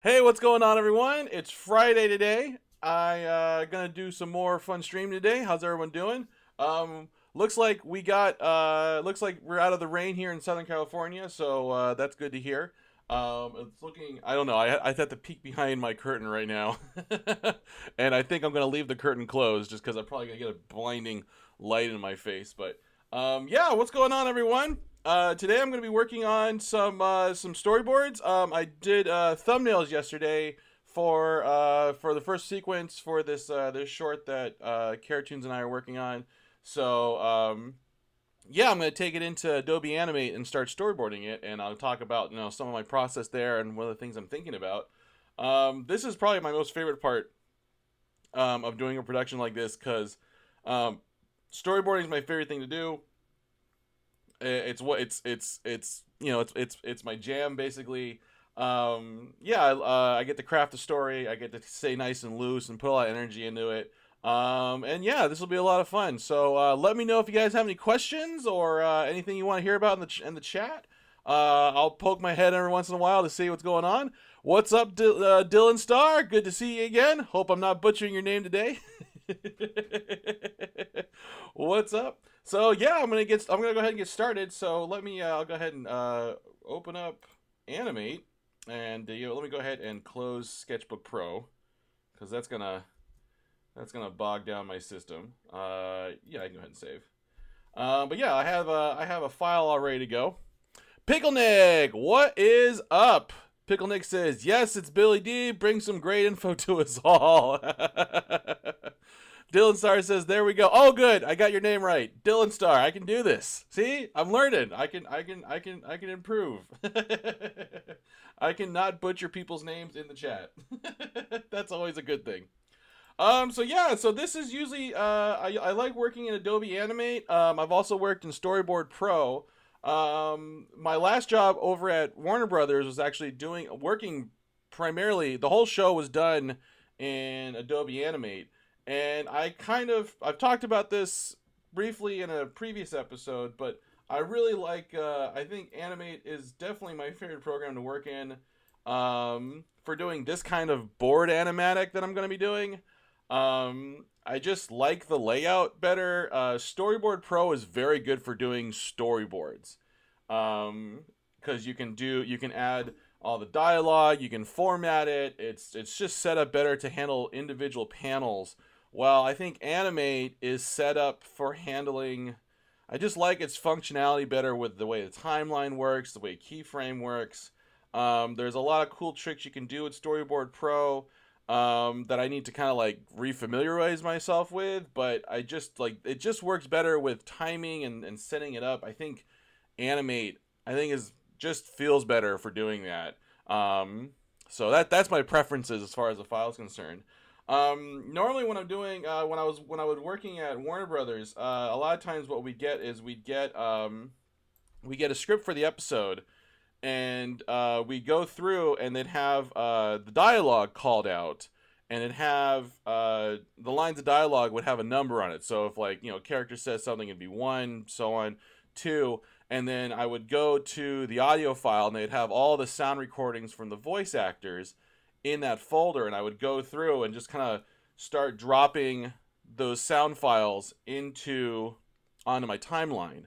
Hey, what's going on, everyone? It's Friday today. I gonna do some more fun stream today. How's everyone doing? Looks like we're out of the rain here in Southern California, so that's good to hear. It's looking. I don't know. I have to peek behind my curtain right now, and I think I'm gonna leave the curtain closed just because I'm probably gonna get a blinding light in my face. But yeah, what's going on, everyone? Today I'm going to be working on some storyboards. I did thumbnails yesterday for the first sequence for this short that Cartoons and I are working on. So yeah, I'm going to take it into Adobe Animate and start storyboarding it, and I'll talk about some of my process there and one of the things I'm thinking about. This is probably my most favorite part of doing a production like this because um, storyboarding is my favorite thing to do. It's what it's my jam basically. Yeah, I get to craft a story. I get to stay nice and loose and put a lot of energy into it. And yeah, this will be a lot of fun. So let me know if you guys have any questions or anything you want to hear about in the chat. I'll poke my head every once in a while to see what's going on. What's up, Dylan Starr? Good to see you again. Hope I'm not butchering your name today. What's up? So yeah, I'm gonna go ahead and get started. So let me I'll go ahead and open up Animate, and let me go ahead and close Sketchbook Pro because that's gonna bog down my system. Yeah, I can go ahead and save. But yeah, I have a file all ready to go. Picklenig, what is up? Picklenig says, yes, it's Billy D. Bring some great info to us all. Dylan Star says, there we go. Oh, good. I got your name right. Dylan Star. I can do this. See? I'm learning. I can improve. I can not butcher people's names in the chat. That's always a good thing. So yeah, so this is usually I like working in Adobe Animate. I've also worked in Storyboard Pro. My last job over at Warner Brothers was actually working primarily. The whole show was done in Adobe Animate, and I've talked about this briefly in a previous episode, but I really like. I think Animate is definitely my favorite program to work in. For doing this kind of board animatic that I'm going to be doing. I just like the layout better. Storyboard Pro is very good for doing storyboards. Because you can add all the dialogue, you can format it. It's just set up better to handle individual panels. Well, I think Animate is set up for handling. I just like its functionality better with the way the timeline works, the way keyframe works. There's a lot of cool tricks you can do with Storyboard Pro that I need to kind of like refamiliarize myself with, but I just like it just works better with timing and setting it up. I think Animate, I think is just feels better for doing that. So that's my preferences as far as the file is concerned. Normally when I'm doing when I was working at Warner Brothers, a lot of times what we get is we get a script for the episode, and we go through and then have the dialogue called out, and then have the lines of dialogue would have a number on it. So if like character says something, it'd be one, so on, two, and then I would go to the audio file, and they'd have all the sound recordings from the voice actors in that folder, and I would go through and just kind of start dropping those sound files onto my timeline,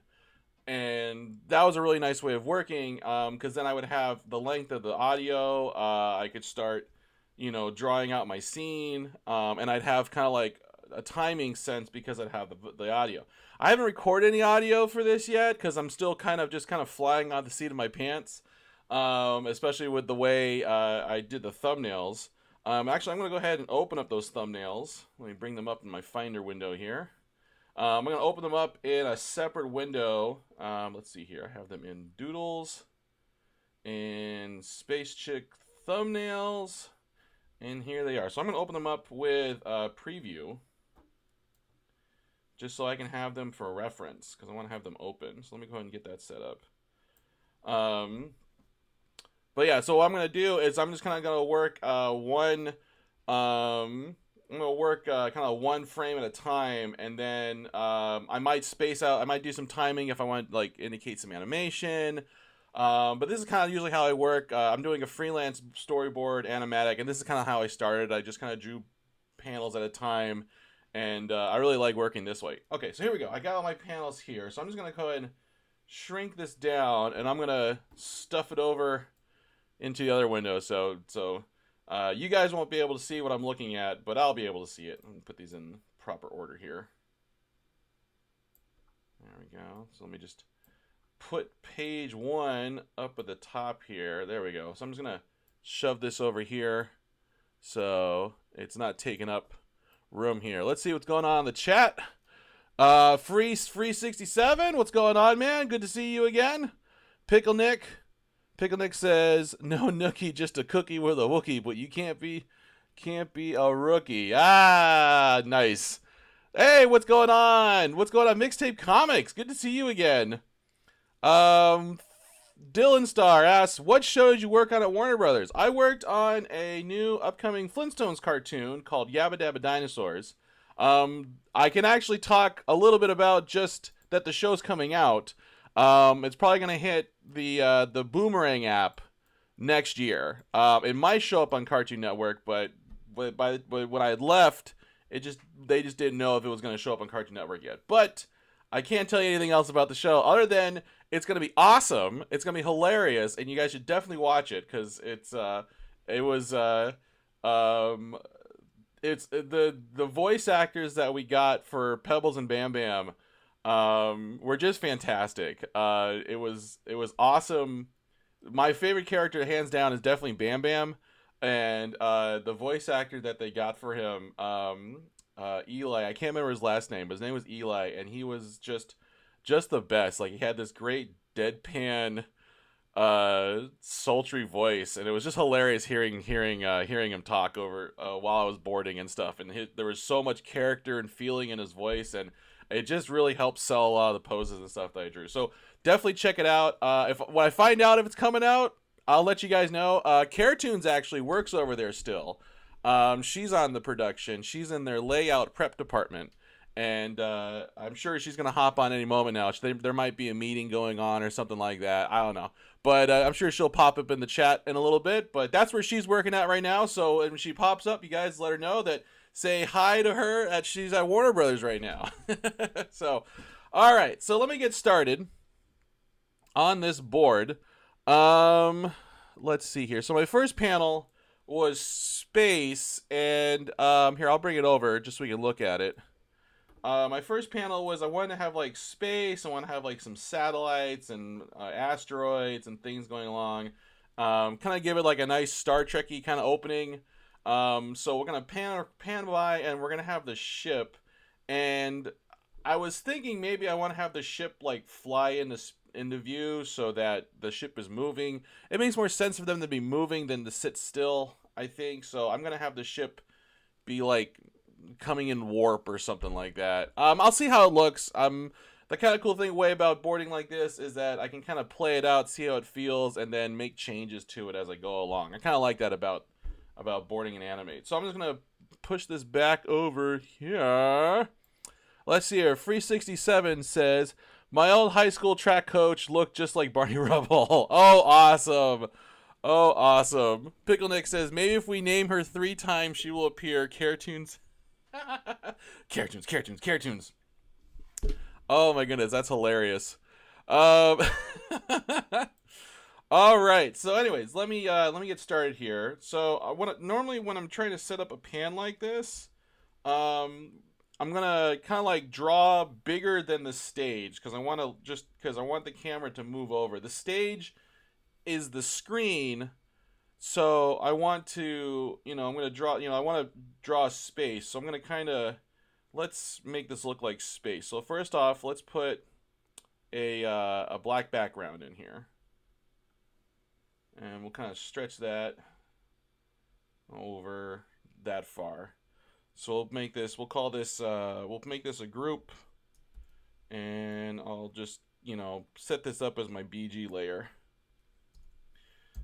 and that was a really nice way of working because then I would have the length of the audio. I could start drawing out my scene, and I'd have kind of like a timing sense because I'd have the audio. I haven't recorded any audio for this yet because I'm still kind of flying on the seat of my pants, especially with the way I did the thumbnails. Actually, I'm going to go ahead and open up those thumbnails. Let me bring them up in my Finder window here. I'm going to open them up in a separate window. Let's see here. I have them in Doodles and Space Chick Thumbnails. And here they are. So I'm going to open them up with Preview, just so I can have them for reference, because I want to have them open. So let me go ahead and get that set up. But yeah, so what I'm going to do is I'm just kind of going to work I'm gonna work kind of one frame at a time, and then I might space out. I might do some timing if I want like indicate some animation. But this is kind of usually how I work. I'm doing a freelance storyboard animatic, and this is kind of how I started. I just kind of drew panels at a time, and I really like working this way. Okay, so here we go. I got all my panels here, so I'm just going to go ahead and shrink this down, and I'm going to stuff it over into the other window, so you guys won't be able to see what I'm looking at, but I'll be able to see it. Let me put these in proper order here. There we go. So let me just put page 1 up at the top here. There we go. So I'm just going to shove this over here so it's not taking up room here. Let's see what's going on in the chat. Free 67, what's going on, man? Good to see you again. Pickle Nick says, no Nookie, just a cookie with a Wookie, but you can't be a rookie. Ah, nice. Hey, what's going on? What's going on? Mixtape Comics. Good to see you again. Dylan Star asks, what show did you work on at Warner Brothers? I worked on a new upcoming Flintstones cartoon called Yabba Dabba Dinosaurs. I can actually talk a little bit about just that the show's coming out. It's probably going to hit the Boomerang app next year. It might show up on Cartoon Network, but when I had left, they just didn't know if it was going to show up on Cartoon Network yet. But I can't tell you anything else about the show other than it's going to be awesome. It's going to be hilarious, and you guys should definitely watch it because it's the voice actors that we got for Pebbles and Bam Bam were just fantastic. It was awesome. My favorite character, hands down, is definitely Bam Bam, and the voice actor that they got for him, Eli. I can't remember his last name, but his name was Eli, and he was just the best. Like, he had this great deadpan, sultry voice, and it was just hilarious hearing him talk over while I was boarding and stuff. And there was so much character and feeling in his voice, and it just really helped sell a lot of the poses and stuff that I drew. So definitely check it out. When I find out if it's coming out, I'll let you guys know. Caretoons actually works over there still. She's on the production. She's in their layout prep department. And I'm sure she's going to hop on any moment now. There might be a meeting going on or something like that. I don't know. But I'm sure she'll pop up in the chat in a little bit. But that's where she's working at right now. So when she pops up, you guys let her know that. Say hi to her that she's at Warner Brothers right now. So, all right. So let me get started on this board. Let's see here. So my first panel was space. And here, I'll bring it over just so we can look at it. My first panel was I wanted to have like space. I want to have like some satellites and asteroids and things going along. Kind of give it like a nice Star Trek-y kind of opening. So we're gonna pan by, and we're gonna have the ship. And I was thinking maybe I want to have the ship like fly into view so that the ship is moving. It makes more sense for them to be moving than to sit still, I think. So I'm gonna have the ship be like coming in warp or something like that. I'll see how it looks. The kind of cool thing way about boarding like this is that I can kind of play it out, see how it feels, and then make changes to it as I go along. I kind of like that about boarding and animate. So I'm just going to push this back over here. Let's see here. Free 67 says, my old high school track coach looked just like Barney Rubble. Oh, awesome. Oh, awesome. Pickle Nick says, maybe if we name her 3 times, she will appear. Caretoons. Caretoons. Oh my goodness, that's hilarious. All right. So, anyways, let me get started here. So, normally when I'm trying to set up a pan like this, I'm gonna kind of like draw bigger than the stage because I want the camera to move over. The stage is the screen, so I want to, I'm gonna draw, I want to draw space. So I'm gonna let's make this look like space. So first off, let's put a black background in here. And we'll kind of stretch that over that far. So we'll make this, we'll make this a group. And I'll just, set this up as my BG layer.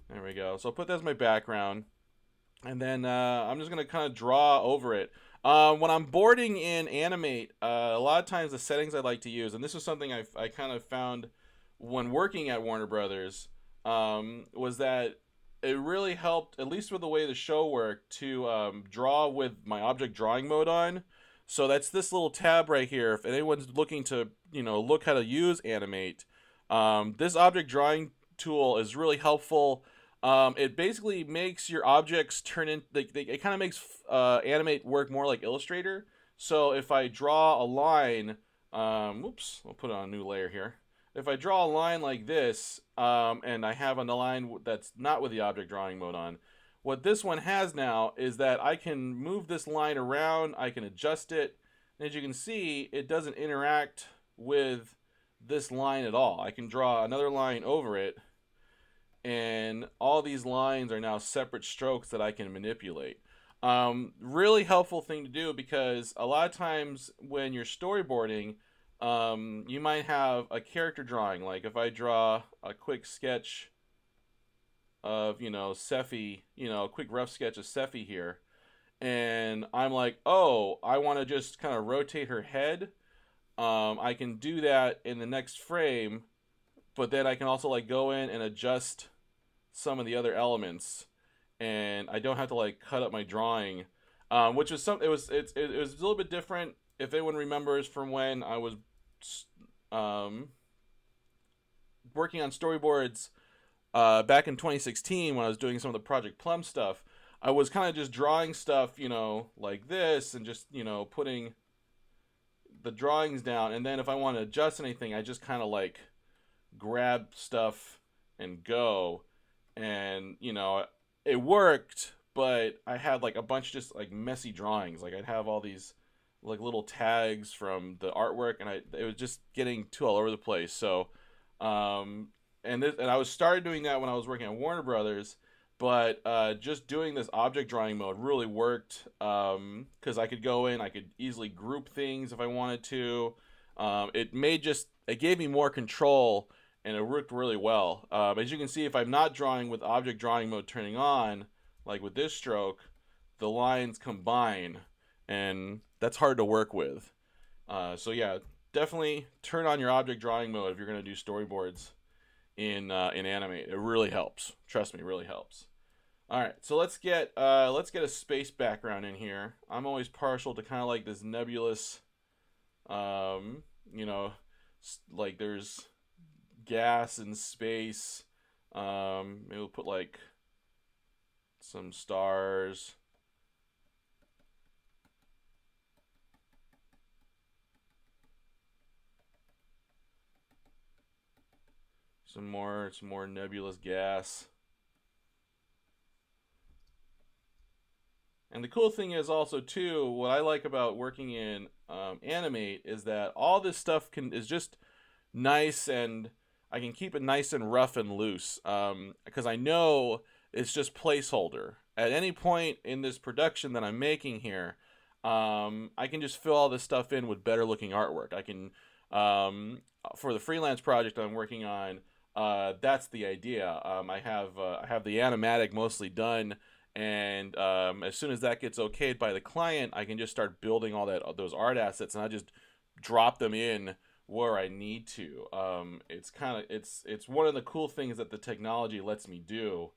There we go. So I'll put that as my background. And then I'm just going to kind of draw over it. When I'm boarding in Animate, a lot of times the settings I like to use, and this is something I kind of found when working at Warner Brothers, was that it really helped, at least with the way the show worked, to draw with my object drawing mode on. So that's this little tab right here. If anyone's looking to, look how to use Animate, this object drawing tool is really helpful. It basically makes your objects turn in. It kind of makes Animate work more like Illustrator. So if I draw a line, whoops, I'll put it on a new layer here. If I draw a line like this, and I have a line that's not with the object drawing mode on, what this one has now is that I can move this line around, I can adjust it, and as you can see, it doesn't interact with this line at all. I can draw another line over it, and all these lines are now separate strokes that I can manipulate. Really helpful thing to do, because a lot of times when you're storyboarding, you might have a character drawing. Like if I draw a quick sketch of, Sephi, a quick rough sketch of Sephi here, and I'm like, oh, I want to just kind of rotate her head. I can do that in the next frame, but then I can also like go in and adjust some of the other elements, and I don't have to like cut up my drawing, which was some. It was it was a little bit different. If anyone remembers from when I was working on storyboards back in 2016, when I was doing some of the Project Plum stuff, I was kind of just drawing stuff, like this, and just putting the drawings down, and then if I want to adjust anything, I just kind of like grab stuff and go, and it worked, but I had like a bunch of just like messy drawings. Like I'd have all these like little tags from the artwork, and it was just getting too all over the place. So and I was started doing that when I was working at Warner Brothers, but just doing this object drawing mode really worked, because I could go in, I could easily group things if I wanted to. It gave me more control, and it worked really well. As you can see, if I'm not drawing with object drawing mode turning on, like with this stroke, the lines combine, and that's hard to work with. So yeah, definitely turn on your object drawing mode if you're going to do storyboards in Animate. It really helps. Trust me, it really helps. All right, so let's get a space background in here. I'm always partial to kind of like this nebulous, like there's gas and space. Maybe we'll put like some stars. Some more nebulous gas. And the cool thing is also too, what I like about working in Animate is that all this stuff is just nice, and I can keep it nice and rough and loose, because I know it's just placeholder. At any point in this production that I'm making here, I can just fill all this stuff in with better looking artwork. I can, for the freelance project I'm working on, that's the idea. I have the animatic mostly done, and as soon as that gets okayed by the client, I can just start building all those art assets, and I just drop them in where I need to. It's one of the cool things that the technology lets me do,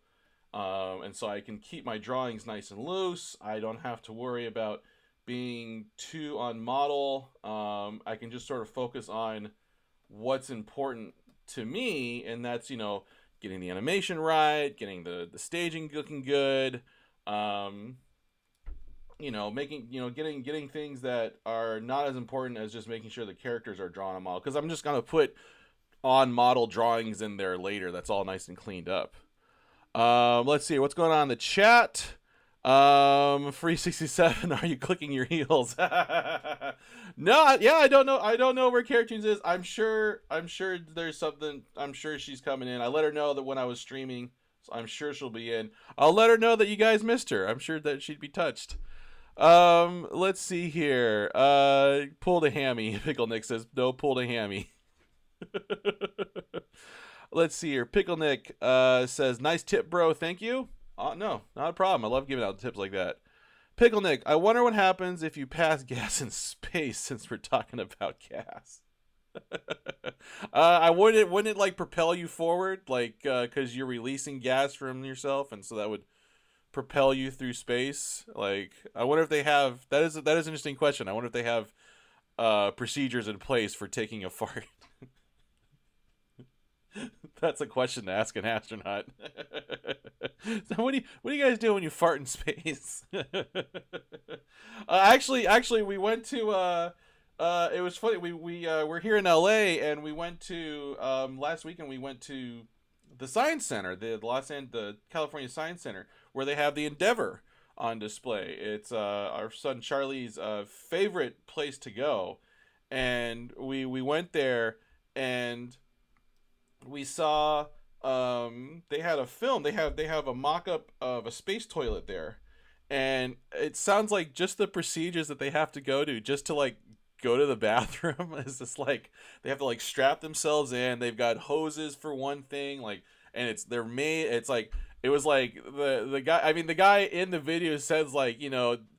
and so I can keep my drawings nice and loose. I don't have to worry about being too on model. I can just sort of focus on what's important to me, and that's getting the animation right, getting the staging looking good, making getting things that are not as important as just making sure the characters are drawn on model, because I'm just gonna put on model drawings in there later. That's all nice and cleaned up. Let's see what's going on in the chat. Free 67, are you clicking your heels? No, yeah, I don't know where Cartoons is. I'm sure there's something. I'm sure she's coming in. I let her know that when I was streaming, so I'm sure she'll be in. I'll let her know that you guys missed her. I'm sure that she'd be touched. Let's see here. Pulled a hammy. Pickle Nick says no, pulled a hammy. Let's see here. Pickle Nick says nice tip, bro. Thank you. No, not a problem. I love giving out tips like that. Pickle Nick, I wonder what happens if you pass gas in space, since we're talking about gas. I wouldn't it like propel you forward, like because you're releasing gas from yourself, and so that would propel you through space. Like, I wonder if they have that is an interesting question. I wonder if they have procedures in place for taking a fart. That's a question to ask an astronaut. So what do you guys do when you fart in space? Actually, we went to it was funny. We're here in LA, and we went to last weekend. We went to the Science Center, the California Science Center, where they have the Endeavor on display. It's our son Charlie's favorite place to go, and we went there, and we saw they had a film. They have a mock-up of a space toilet there, and it sounds like just the procedures that they have to go to just to like go to the bathroom is just like they have to like strap themselves in. They've got hoses for one thing, like, and they're made. It's like it was like the guy. I mean, the guy in the video says like,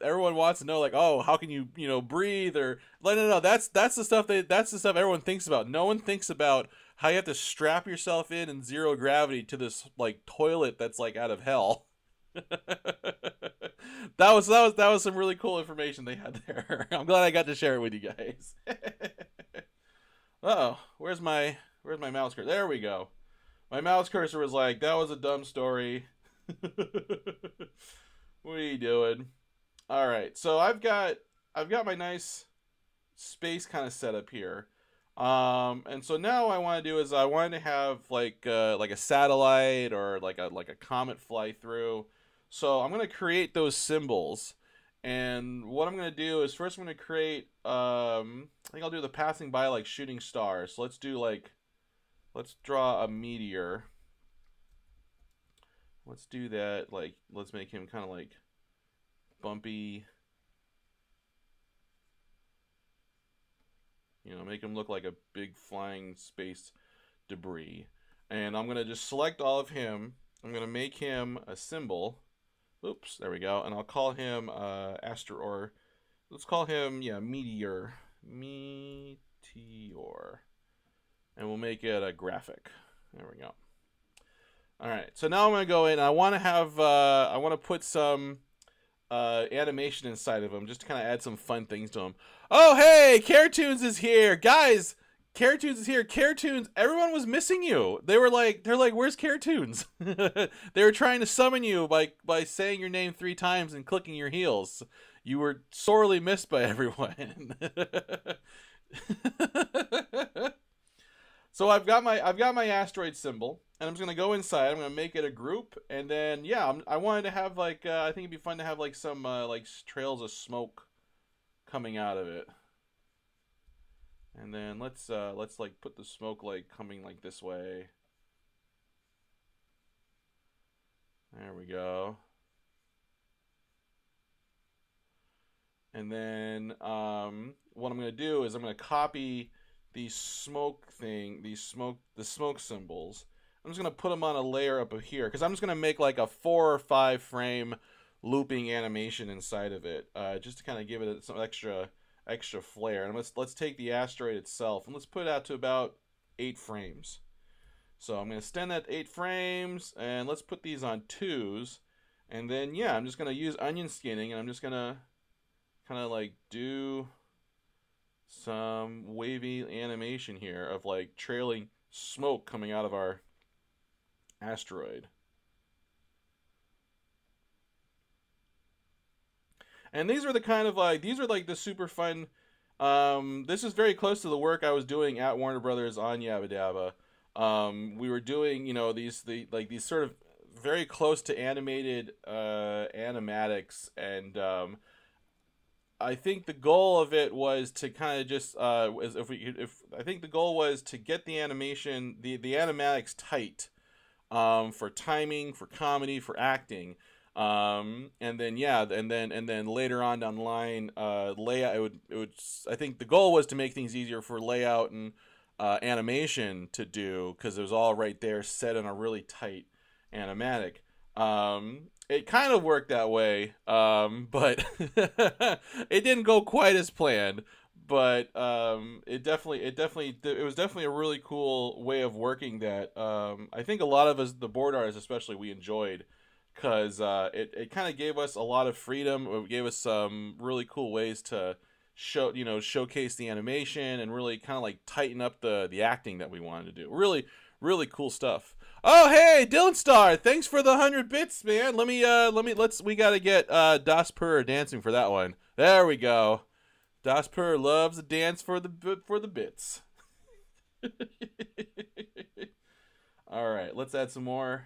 everyone wants to know like, oh, how can you breathe, or like, no, that's the stuff that's the stuff everyone thinks about. No one thinks about how you have to strap yourself in zero gravity to this like toilet that's like out of hell. That was some really cool information they had there. I'm glad I got to share it with you guys. Oh, where's my mouse cursor? There we go. My mouse cursor was like, that was a dumb story. What are you doing? All right, so I've got my nice space kind of setup here. And so now what I want to do is I want to have like a satellite or like a comet fly through. So I'm gonna create those symbols, and what I'm gonna do is first I'm gonna create I think I'll do the passing by like shooting stars. So let's draw a meteor. Let's do that, like let's make him kind of like bumpy. Make him look like a big flying space debris. And I'm gonna just select all of him. I'm gonna make him a symbol. Oops, there we go. And I'll call him or let's call him, meteor. Meteor. And we'll make it a graphic. There we go. All right. So now I'm gonna go in. I want to put some animation inside of him, just to kind of add some fun things to him. Oh, hey, Caretoons is here, guys. Caretoons is here. Caretoons, everyone was missing you. They're like, where's Caretoons? They were trying to summon you by saying your name 3 times and clicking your heels. You were sorely missed by everyone. So I've got my asteroid symbol, and I'm just gonna go inside. I'm gonna make it a group, and then I wanted to have like I think it'd be fun to have like some like trails of smoke coming out of it. And then let's like put the smoke like coming like this way. There we go. And then what I'm gonna do is I'm gonna copy the smoke symbols. I'm just gonna put them on a layer up here because I'm just gonna make like a 4 or 5 frame looping animation inside of it, just to kind of give it some extra flair. And let's take the asteroid itself and let's put it out to about 8 frames. So I'm gonna extend that to 8 frames, and let's put these on 2s. And then I'm just gonna use onion skinning, and I'm just gonna kind of like do some wavy animation here of like trailing smoke coming out of our asteroid. And these are the super fun. This is very close to the work I was doing at Warner Brothers on Yabba Dabba. We were doing these sort of very close to animated animatics, and I think the goal of it was to kind of just I think the goal was to get the animation, the animatics tight, for timing, for comedy, for acting, and then later on down the line, layout. I think the goal was to make things easier for layout and animation to do, because it was all right there set in a really tight animatic. It kind of worked that way, but it didn't go quite as planned. but it was definitely a really cool way of working that I think a lot of us, the board artists especially, we enjoyed because it kind of gave us a lot of freedom. It gave us some really cool ways to showcase the animation and really kind of like tighten up the acting that we wanted to do. Really cool stuff. Oh hey, Dylan Star, thanks for the 100 bits, man. We gotta get Das Per dancing for that one. There we go. Das Per loves to dance for the bits. All right, let's add some more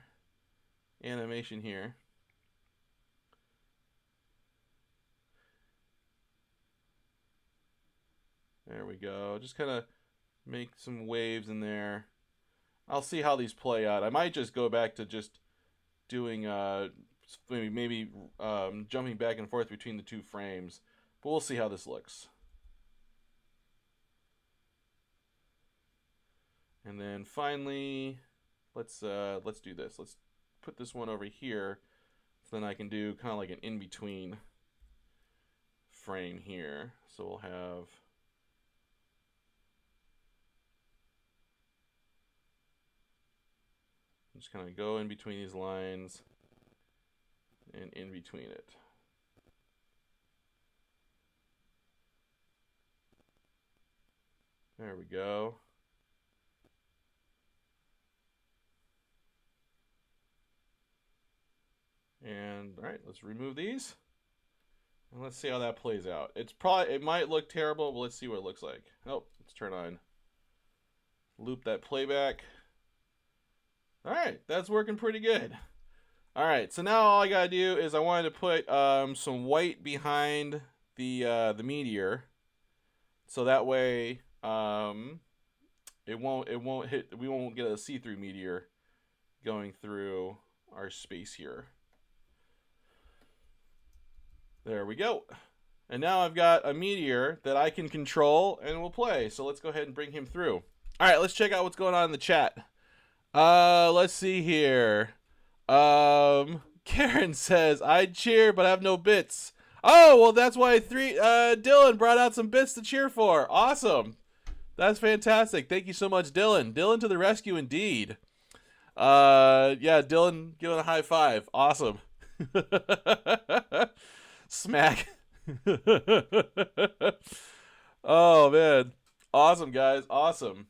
animation here. There we go. Just kind of make some waves in there. I'll see how these play out. I might just go back to just doing maybe jumping back and forth between the two frames, but we'll see how this looks. And then finally, let's do this. Let's put this one over here, so then I can do kind of like an in between frame here. So we'll have. Just kind of go in between these lines and in between it. There we go. And all right, let's remove these. And let's see how that plays out. It might look terrible, but let's see what it looks like. Oh, let's turn on loop that playback. All right, that's working pretty good. All right, so now all I gotta do is I wanted to put some white behind the meteor, so that way it won't hit. We won't get a see-through meteor going through our space here. There we go. And now I've got a meteor that I can control and will play. So let's go ahead and bring him through. All right, let's check out what's going on in the chat. Let's see here. Karen says, "I'd cheer, but I have no bits." Oh, well, that's why Dylan brought out some bits to cheer for. Awesome. That's fantastic. Thank you so much, Dylan. Dylan to the rescue, indeed. Yeah, Dylan giving a high five. Awesome. Smack. Oh, man. Awesome, guys. Awesome.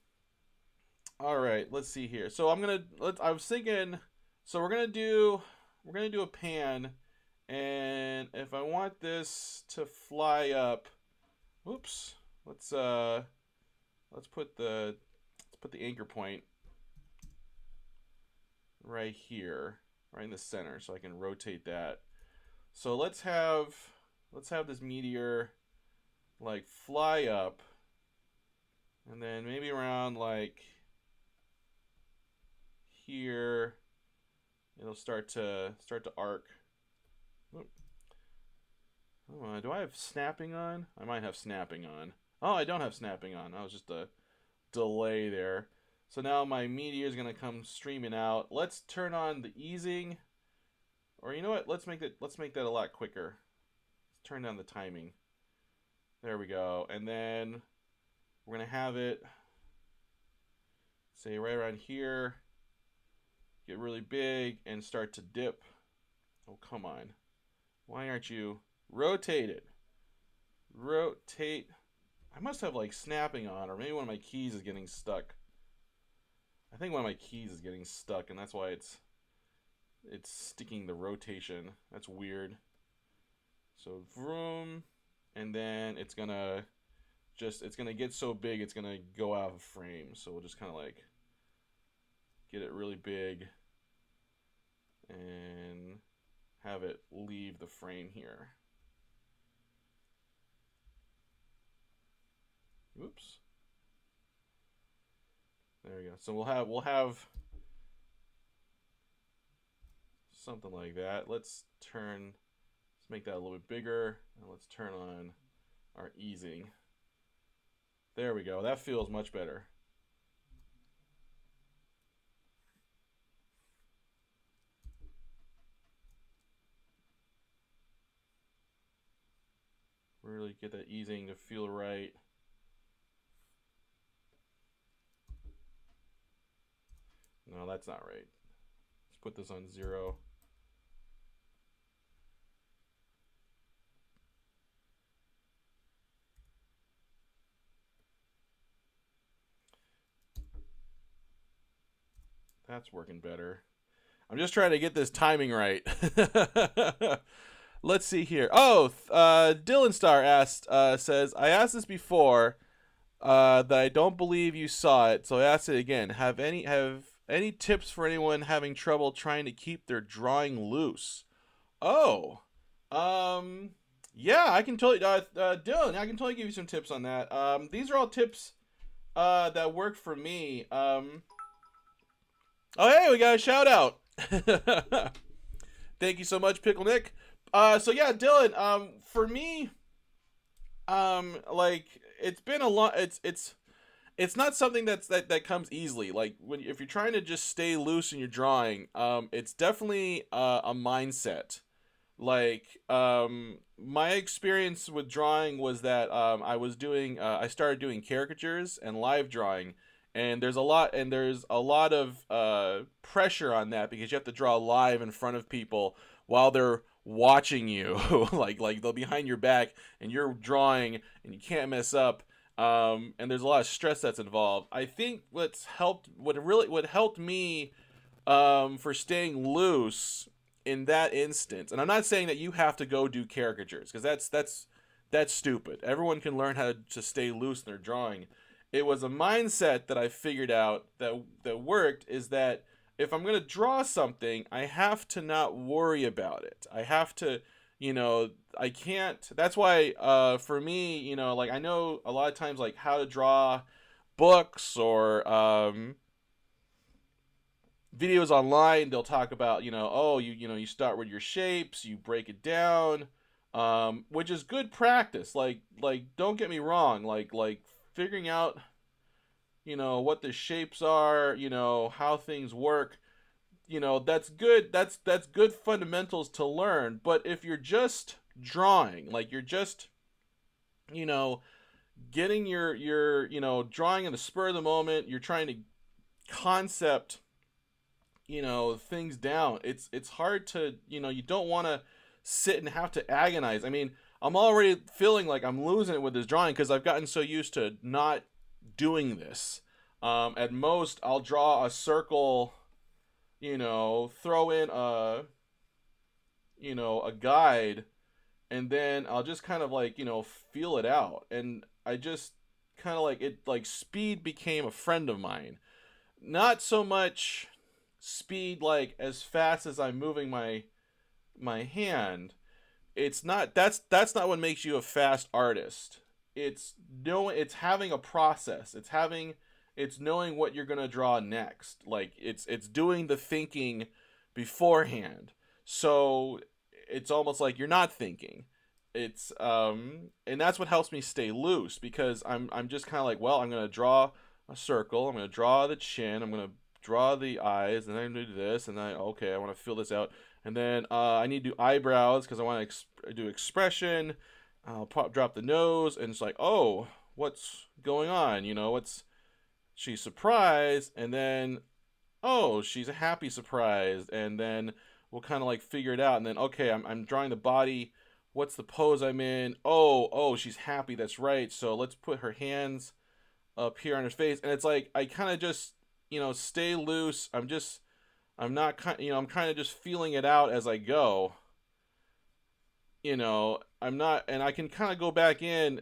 All right, let's see here. So I was thinking, so we're gonna do a pan, and if I want this to fly up, whoops, let's put the anchor point right here, right in the center, so I can rotate that. So let's have this meteor like fly up, and then maybe around like here it'll start to arc. Oh, do I have snapping on? I might have snapping on. Oh, I don't have snapping on. That was just a delay there. So now my meteor is gonna come streaming out. Let's turn on the easing, or you know what? Let's make that a lot quicker. Let's turn down the timing. There we go. And then we're gonna have it say right around here, get really big and start to dip. Oh, come on. Why aren't you? Rotate it. Rotate. I must have like snapping on, or maybe one of my keys is getting stuck. I think one of my keys is getting stuck, and that's why it's sticking the rotation. That's weird. So vroom, and then it's gonna get so big it's gonna go out of frame. So we'll just kind of like get it really big and have it leave the frame here. Oops. There we go. So we'll have something like that. Let's make that a little bit bigger, and let's turn on our easing. There we go. That feels much better. Really get that easing to feel right. No, that's not right. Let's put this on 0. That's working better. I'm just trying to get this timing right. Let's see here. Oh, Dylan Star says, I asked this before, that I don't believe you saw it, so I asked it again. Have any tips for anyone having trouble trying to keep their drawing loose? Oh, um, yeah, I can totally, Dylan, I can totally give you some tips on that. These are all tips, that work for me. Oh, hey, we got a shout out. Thank you so much, Pickle Nick. So yeah, Dylan. For me, like it's been a lot. It's not something that comes easily. Like when if you're trying to just stay loose in your drawing, it's definitely a mindset. Like my experience with drawing was that I started doing caricatures and live drawing, and there's a lot of pressure on that because you have to draw live in front of people while they're watching you, like they're behind your back and you're drawing and you can't mess up. And there's a lot of stress that's involved. I think what helped me for staying loose in that instance, and I'm not saying that you have to go do caricatures because that's stupid. Everyone can learn how to stay loose in their drawing. It was a mindset that I figured out that worked is that if I'm gonna draw something, I have to not worry about it. I have to, I can't. That's why, for me, like I know a lot of times like how to draw books or videos online. They'll talk about oh you start with your shapes, you break it down, which is good practice. Like don't get me wrong. Like figuring out what the shapes are, how things work, that's good. That's good fundamentals to learn. But if you're just drawing, like you're just you know getting your drawing in the spur of the moment, you're trying to concept things down. It's hard to you don't want to sit and have to agonize. I mean, I'm already feeling like I'm losing it with this drawing because I've gotten so used to not doing this. At most I'll draw a circle, throw in a guide, and then I'll just kind of like feel it out. And I just kind of like it, like speed became a friend of mine. Not so much speed like as fast as I'm moving my hand. That's not what makes you a fast artist. It's having a process. It's knowing what you're going to draw next. Like it's doing the thinking beforehand. So it's almost like you're not thinking. It's and that's what helps me stay loose because I'm just kind of like, well, I'm going to draw a circle, I'm going to draw the chin, I'm going to draw the eyes, and then I'm going to do this, and then okay, I want to fill this out, and then I need to do eyebrows because I want to do expression. I'll drop the nose, and it's like, oh, what's going on? What's she's surprised, and then oh, she's a happy surprise, and then we'll kind of like figure it out, and then okay, I'm drawing the body. What's the pose I'm in? Oh, she's happy. That's right. So let's put her hands up here on her face, and it's like I kind of just stay loose. I'm not kind I'm kind of just feeling it out as I go. I'm not, and I can kind of go back in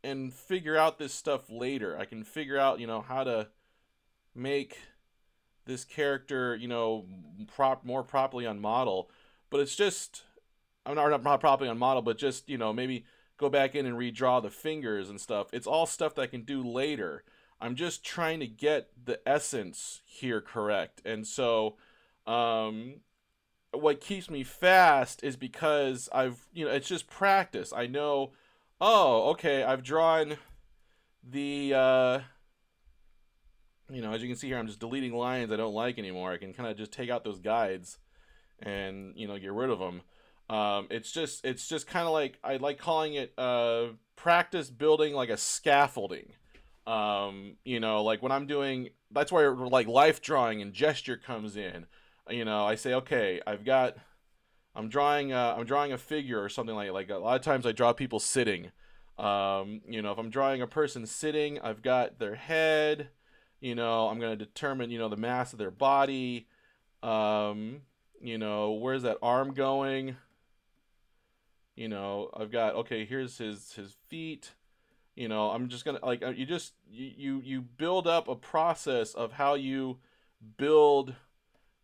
and figure out this stuff later. I can figure out how to make this character more properly on model, but it's just I'm not properly on model, but just maybe go back in and redraw the fingers and stuff. It's all stuff that I can do later. I'm just trying to get the essence here correct. And so what keeps me fast is because it's just practice. I know, oh, okay, I've drawn the as you can see here, I'm just deleting lines I don't like anymore. I can kind of just take out those guides and get rid of them. It's just kind of like I like calling it practice building like a scaffolding. Like when I'm doing, that's where like life drawing and gesture comes in. I say, okay, I'm drawing a figure or something like a lot of times I draw people sitting. If I'm drawing a person sitting, I've got their head. I'm going to determine the mass of their body. Where's that arm going? I've got, okay, here's his feet. I'm just gonna like you build up a process of how you build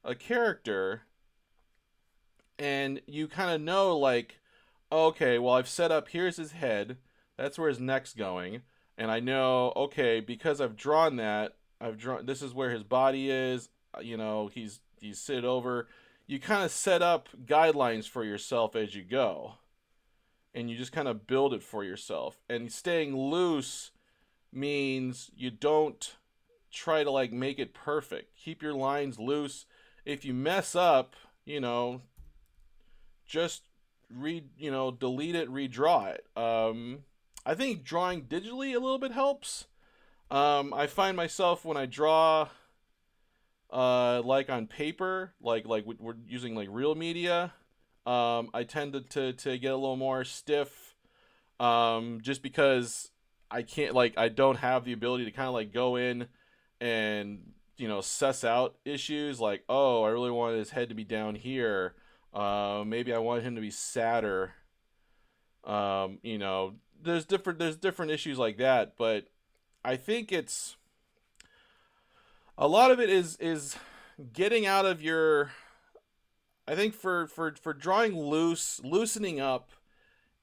a character, and you kind of know like, okay, well, I've set up, here's his head, that's where his neck's going, and I know, okay, because I've drawn that, I've drawn, this is where his body is. He's sit over. You kind of set up guidelines for yourself as you go, and you just kind of build it for yourself. And staying loose means you don't try to like make it perfect. Keep your lines loose. If you mess up, just delete it, redraw it. I think drawing digitally a little bit helps. I find myself when I draw like on paper, like we're using like real media, I tend to get a little more stiff, just because I can't, like, I don't have the ability to kind of like go in and suss out issues like, oh, I really wanted his head to be down here. Maybe I want him to be sadder. There's different issues like that, but I think it's a lot of it is getting out of your. I think for drawing loosening up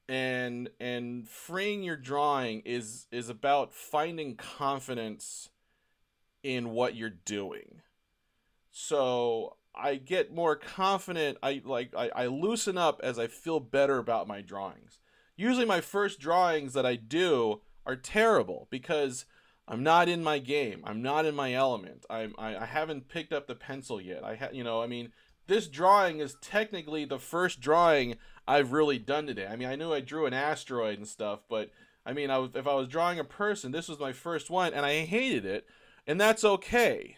and freeing your drawing is about finding confidence in what you're doing. So I get more confident. I loosen up as I feel better about my drawings. Usually my first drawings that I do are terrible because I'm not in my game. I'm not in my element. I haven't picked up the pencil yet. I mean, this drawing is technically the first drawing I've really done today. I mean, I knew I drew an asteroid and stuff, but I mean, if I was drawing a person, this was my first one, and I hated it, and that's okay.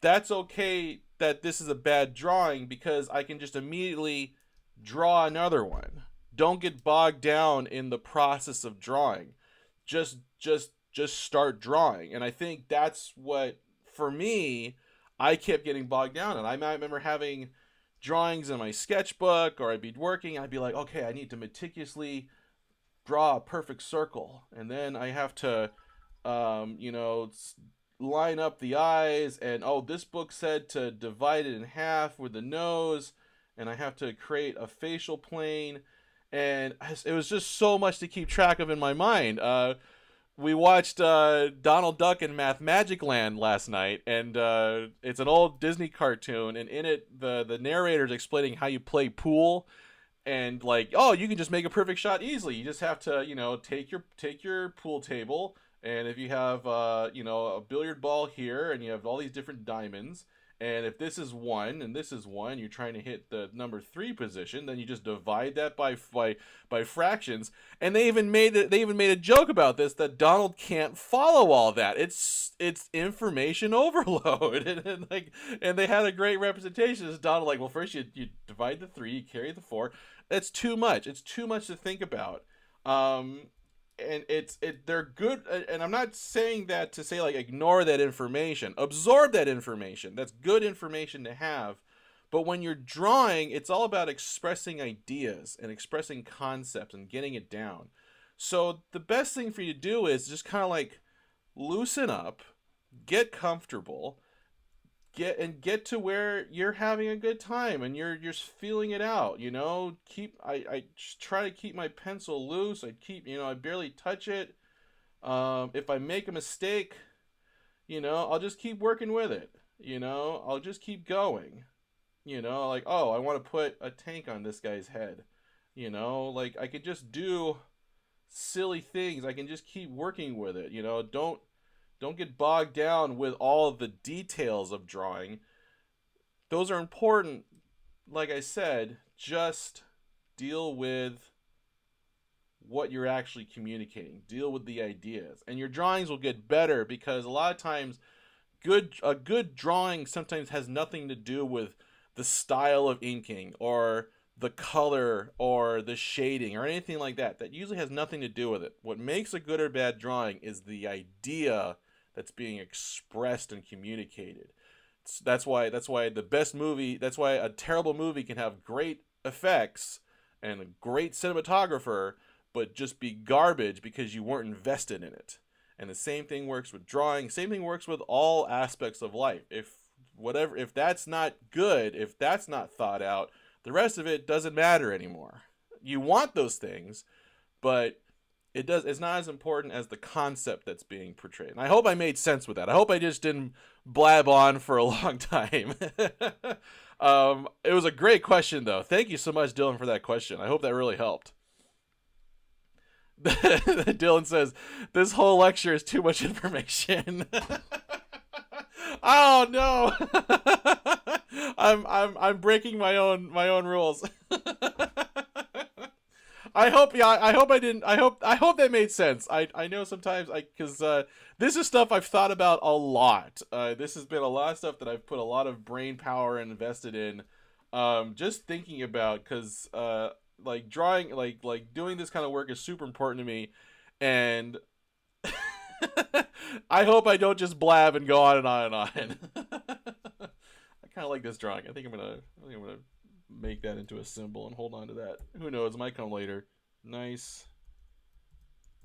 That's okay that this is a bad drawing because I can just immediately draw another one. Don't get bogged down in the process of drawing. Just start drawing. And I think that's what, for me, I kept getting bogged down in. I might remember having drawings in my sketchbook, or I'd be working, I'd be like, okay, I need to meticulously draw a perfect circle, and then I have to, line up the eyes, and oh, this book said to divide it in half with the nose, and I have to create a facial plane, and it was just so much to keep track of in my mind. We watched Donald Duck in Math Magic Land last night, and it's an old Disney cartoon, and in it, the narrator's explaining how you play pool, and like, oh, you can just make a perfect shot easily. You just have to, take your pool table, and if you have, a billiard ball here, and you have all these different diamonds, and if this is one and this is one, you're trying to hit the number three position, then you just divide that by fractions. And they even made a joke about this, that Donald can't follow all that. It's information overload, and they had a great representation as Donald, like, well, first you divide the three, you carry the four. It's too much. It's too much to think about. And they're good, and I'm not saying that to say like ignore that information, absorb that information. That's good information to have. But when you're drawing, it's all about expressing ideas and expressing concepts and getting it down. So the best thing for you to do is just kind of like loosen up, get comfortable, get to where you're having a good time and you're just feeling it out. I try to keep my pencil loose. I barely touch it. If I make a mistake, I'll just keep working with it. I'll just keep going. Like, oh, I want to put a tank on this guy's head. Like, I could just do silly things. I can just keep working with it. Don't get bogged down with all of the details of drawing. Those are important. Like I said, just deal with what you're actually communicating. Deal with the ideas. And your drawings will get better because a lot of times a good drawing sometimes has nothing to do with the style of inking or the color or the shading or anything like that. That usually has nothing to do with it. What makes a good or bad drawing is the idea that's being expressed and communicated. That's why the best movie, that's why a terrible movie can have great effects and a great cinematographer but just be garbage because you weren't invested in it. And the same thing works with drawing. Same thing works with all aspects of life. If that's not good, if that's not thought out, the rest of it doesn't matter anymore. You want those things, but it's not as important as the concept that's being portrayed. And I hope I made sense with that. I hope I just didn't blab on for a long time. It was a great question, though. Thank you so much, Dylan, for that question. I hope that really helped. Dylan says, this whole lecture is too much information. Oh no. I'm breaking my own rules. I hope that made sense. I know sometimes because this is stuff I've thought about a lot. This has been a lot of stuff that I've put a lot of brain power and invested in, just thinking about, because like drawing, like doing this kind of work is super important to me, and I hope I don't just blab and go on and on and on. I kind of like this drawing. I think I'm gonna make that into a symbol and hold on to that. Who knows? It might come later. Nice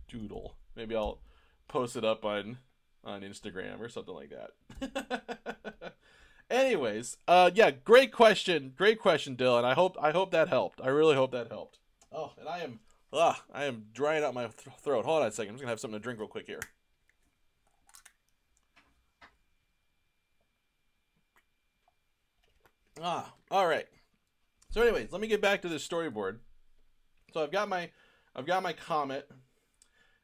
doodle. Maybe I'll post it up on Instagram or something like that. Anyways, yeah, great question, Dylan. I hope that helped. I really hope that helped. Oh, and I am drying out my throat. Hold on a second. I'm just gonna have something to drink real quick here. All right. So, anyways, let me get back to this storyboard. So I've got my comet,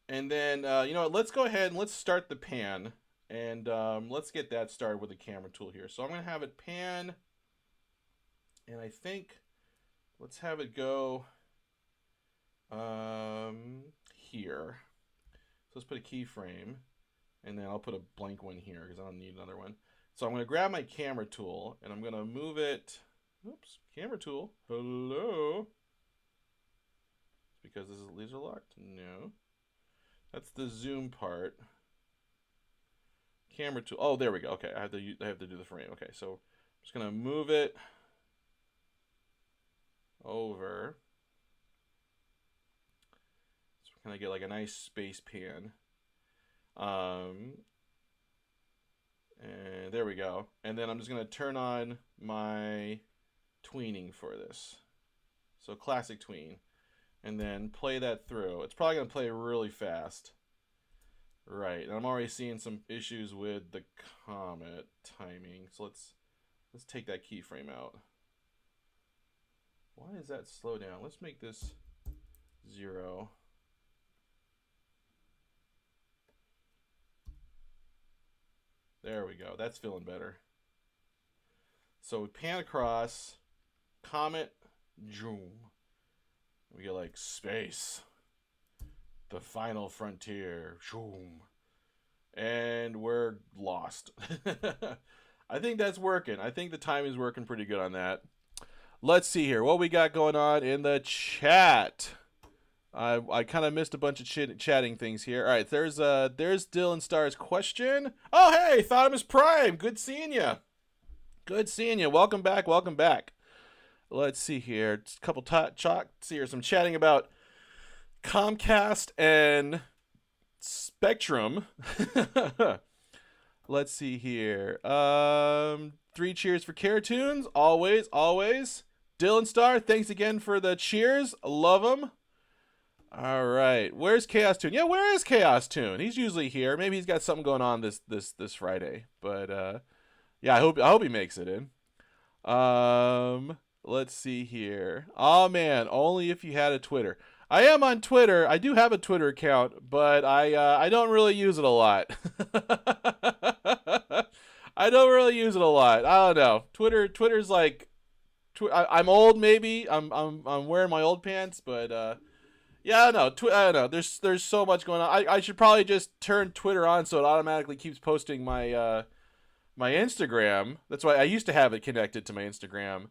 and then you know what? Let's go ahead and let's start the pan. And let's get that started with the camera tool here. So I'm going to have it pan, and I think let's have it go here. So let's put a keyframe, and then I'll put a blank one here because I don't need another one. So I'm going to grab my camera tool, and I'm going to move it. Oops, camera tool. Hello. Because these are locked? No. That's the zoom part. Camera tool. Oh, there we go. Okay, I have to do the frame. Okay, so I'm just gonna move it over. So we're gonna get like a nice space pan. And there we go. And then I'm just gonna turn on my tweening for this. So classic tween, and then play that through. It's probably gonna play really fast. Right, and I'm already seeing some issues with the comet timing. So let's take that keyframe out. Why is that slow down? Let's make this 0. There we go. That's feeling better. So we pan across, comet, zoom. We get like space. The final frontier. Shoom. And we're lost. I think that's working. I think the timing's working pretty good on that. Let's see here. What we got going on in the chat. I kind of missed a bunch of chatting things here. All right, there's Dylan Starr's question. Oh, hey, Thomas Prime. Good seeing you. Good seeing you. Welcome back. Welcome back. Let's see here. Just a couple talks here. Some chatting about Comcast and Spectrum. Let's see here. 3 cheers for Cartoons. Always, always. Dylan Starr, thanks again for the cheers. Love them. All right. Where's Chaos Tune? Yeah, where is Chaos Tune? He's usually here. Maybe he's got something going on this Friday. But yeah, I hope he makes it in. Let's see here. Oh man, only if you had a Twitter. I am on Twitter. I do have a Twitter account, but I don't really use it a lot. I don't really use it a lot. I don't know. Twitter's like, I'm old maybe. I'm wearing my old pants, but Yeah, no, I don't know. There's so much going on. I should probably just turn Twitter on so it automatically keeps posting my Instagram. That's why I used to have it connected to my Instagram.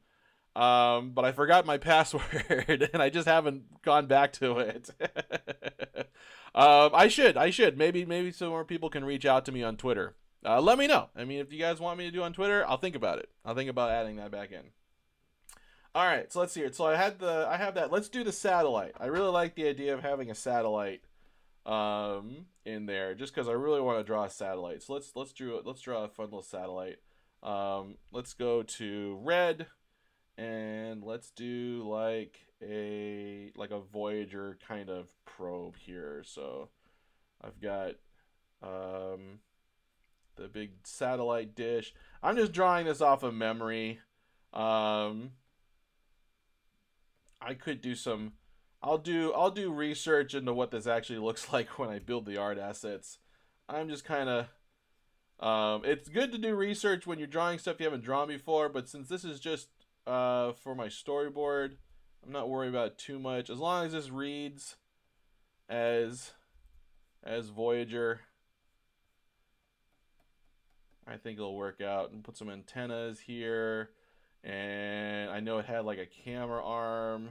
But I forgot my password and I just haven't gone back to it. I should. Maybe some more people can reach out to me on Twitter. Let me know. I mean, if you guys want me to do on Twitter, I'll think about it. I'll think about adding that back in. All right, so let's see here. So I have that. Let's do the satellite. I really like the idea of having a satellite in there, just because I really want to draw a satellite. So let's draw a fun little satellite. Let's go to red, and let's do like a Voyager kind of probe here. So I've got the big satellite dish. I'm just drawing this off of memory. Um, I could do some. I'll do research into what this actually looks like when I build the art assets. I'm just kind of. It's good to do research when you're drawing stuff you haven't drawn before, but since this is just for my storyboard, I'm not worried about it too much. As long as this reads as Voyager, I think it'll work out. And put some antennas here, and I know it had like a camera arm.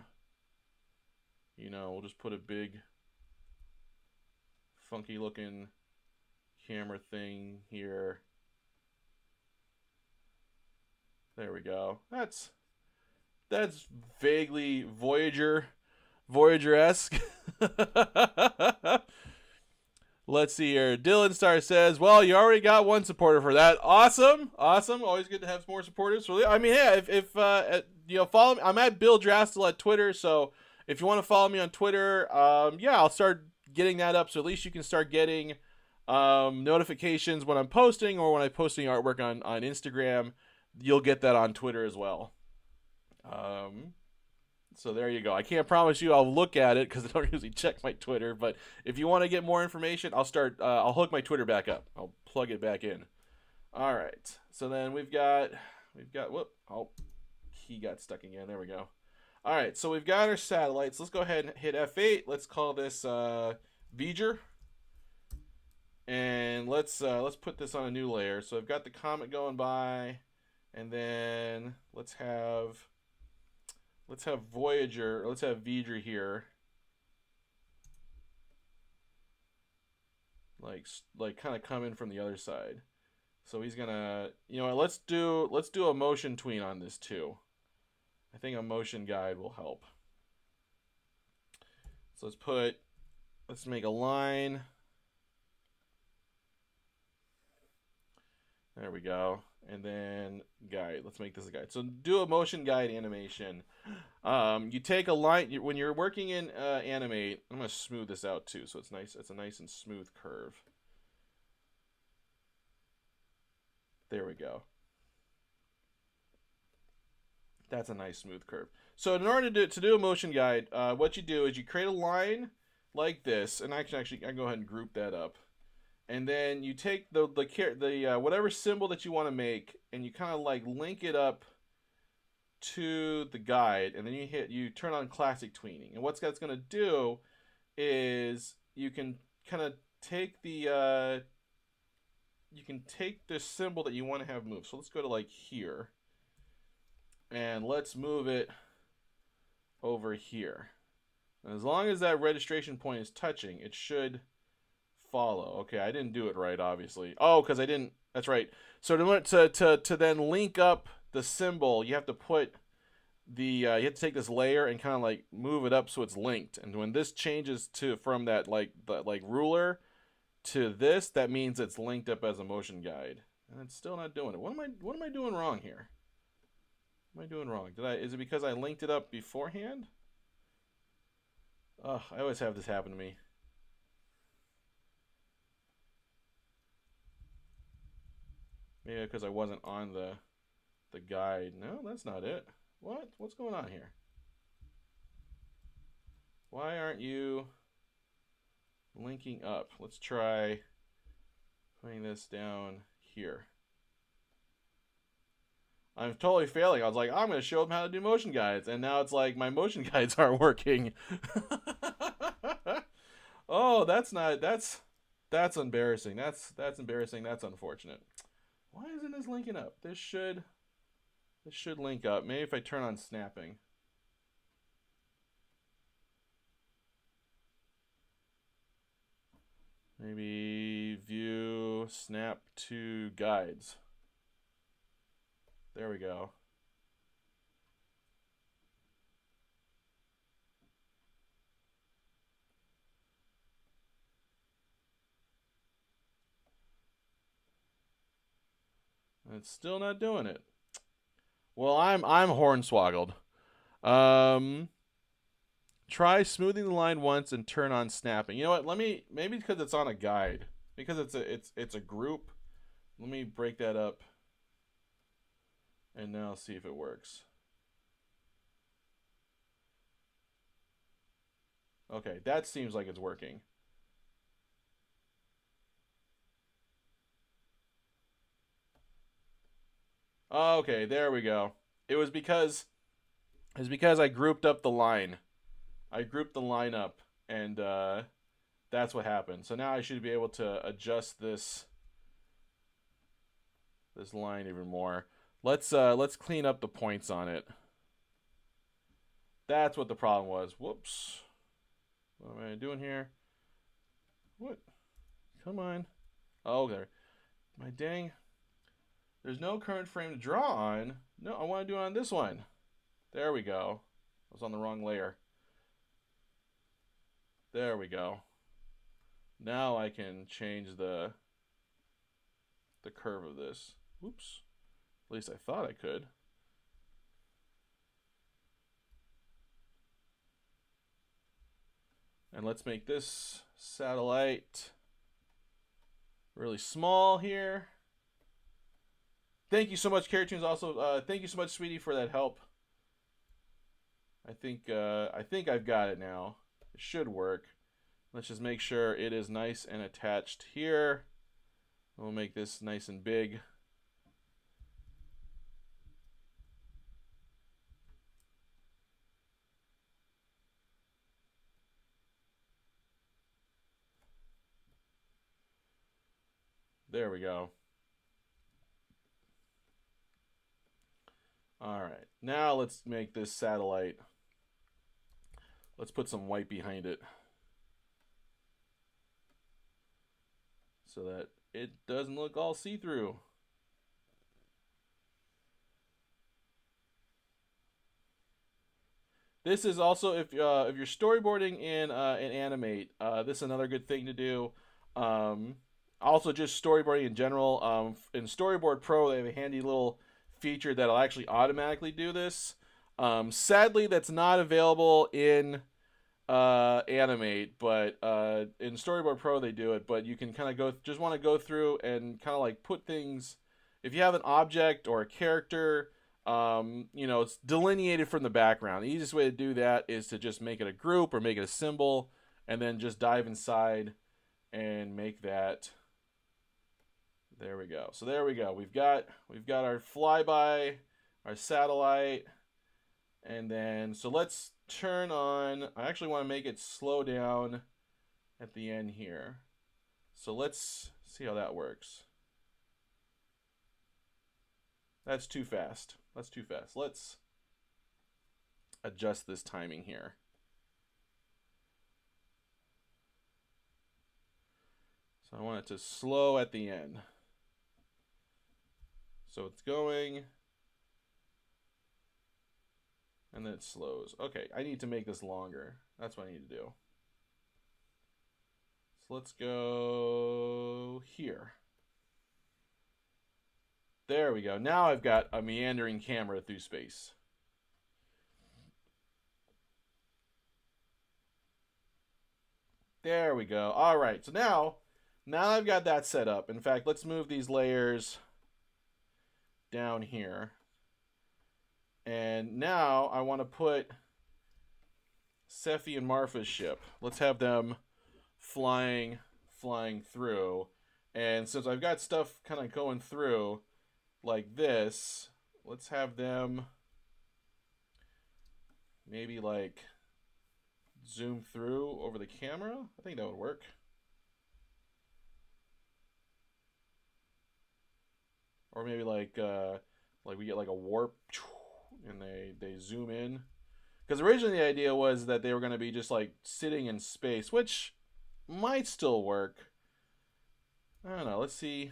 We'll just put a big, funky looking camera thing here. There we go. That's vaguely Voyager-esque. Let's see here. Dylan Star says, "Well, you already got one supporter for that. Awesome, awesome. Always good to have more supporters. So, I mean, yeah. If follow me. I'm at Bill Drastel at Twitter. So if you want to follow me on Twitter, yeah, I'll start getting that up. So at least you can start getting notifications when I'm posting, or when I'm posting artwork on Instagram. You'll get that on Twitter as well. So there you go. I can't promise you I'll look at it because I don't usually check my Twitter. But if you want to get more information, I'll start. I'll hook my Twitter back up. I'll plug it back in. All right. So then we've got. Whoop. Oh, he got stuck again. There we go. All right. So we've got our satellites. Let's go ahead and hit F8. Let's call this Voyager. And let's put this on a new layer. So I've got the comet going by, and then let's have Voyager. Let's have Voyager here. Like kind of come in from the other side. So he's gonna, let's do a motion tween on this too. I think a motion guide will help. So let's make a line. There we go. And then guide. Let's make this a guide. So do a motion guide animation. You take a line when you're working in animate. I'm gonna smooth this out too, so it's nice. It's a nice and smooth curve. There we go. That's a nice smooth curve. So in order to do a motion guide, what you do is you create a line like this, and actually I can go ahead and group that up. And then you take the whatever symbol that you want to make, and you kind of like link it up to the guide, and then you turn on classic tweening. And what that's going to do is you can kind of take the symbol that you want to have move. So let's go to like here, and let's move it over here. And as long as that registration point is touching, it should follow. Okay, I didn't do it right, obviously. Oh, because I didn't. That's right. So to then link up the symbol, you have to put you have to take this layer and kind of like move it up so it's linked. And when this changes from that like ruler to this, that means it's linked up as a motion guide. And it's still not doing it. What am I doing wrong here? What am I doing wrong? Is it because I linked it up beforehand? Ugh, I always have this happen to me. Maybe because I wasn't on the guide. No, that's not it. What's going on here? Why aren't you linking up? Let's try putting this down here. I'm totally failing. I was like, I'm going to show them how to do motion guides. And now it's like my motion guides aren't working. Oh, that's not. That's embarrassing. That's embarrassing. That's unfortunate. Why isn't this linking up? This should link up. Maybe if I turn on snapping. Maybe view snap to guides. There we go. It's still not doing it. Well, I'm hornswoggled. Um, Try smoothing the line once and turn on snapping. You know what? Let me maybe because it's on a guide, because it's a group. Let me break that up, and now see if it works. Okay, that seems like it's working. Okay, there we go. It was because I grouped up the line. I grouped the line up, and that's what happened. So now I should be able to adjust this line even more. Let's clean up the points on it. That's what the problem was. Whoops. What am I doing here? What? Come on. Oh, there. My dang. There's no current frame to draw on. No, I want to do it on this one. There we go. I was on the wrong layer. There we go. Now I can change the curve of this. Oops. At least I thought I could. And let's make this satellite really small here. Thank you so much, Carrot Tunes. Also, thank you so much, Sweetie, for that help. I think I've got it now. It should work. Let's just make sure it is nice and attached here. We'll make this nice and big. There we go. All right, now let's make this satellite. Let's put some white behind it so that it doesn't look all see-through. This is also if you're storyboarding in Animate, this is another good thing to do. Also, just storyboarding in general. In Storyboard Pro, they have a handy little feature that'll actually automatically do this. Sadly, that's not available in Animate, but in Storyboard Pro they do it. But you can kind of just want to go through and kind of like put things. If you have an object or a character, it's delineated from the background. The easiest way to do that is to just make it a group or make it a symbol, and then just dive inside and make that. There we go. So there we go. We've got our flyby, our satellite, and then so let's turn on. I actually want to make it slow down at the end here. So let's see how that works. That's too fast. That's too fast. Let's adjust this timing here. So I want it to slow at the end. So it's going, and then it slows. Okay, I need to make this longer. That's what I need to do. So let's go here. There we go. Now I've got a meandering camera through space. There we go. All right, so now I've got that set up. In fact, let's move these layers down here. And now I want to put Sephi and Marfa's ship. Let's have them flying through. And since I've got stuff kind of going through like this, let's have them maybe like zoom through over the camera. I think that would work. Or maybe like we get like a warp and they zoom in. Because originally the idea was that they were going to be just like sitting in space, which might still work. I don't know. Let's see.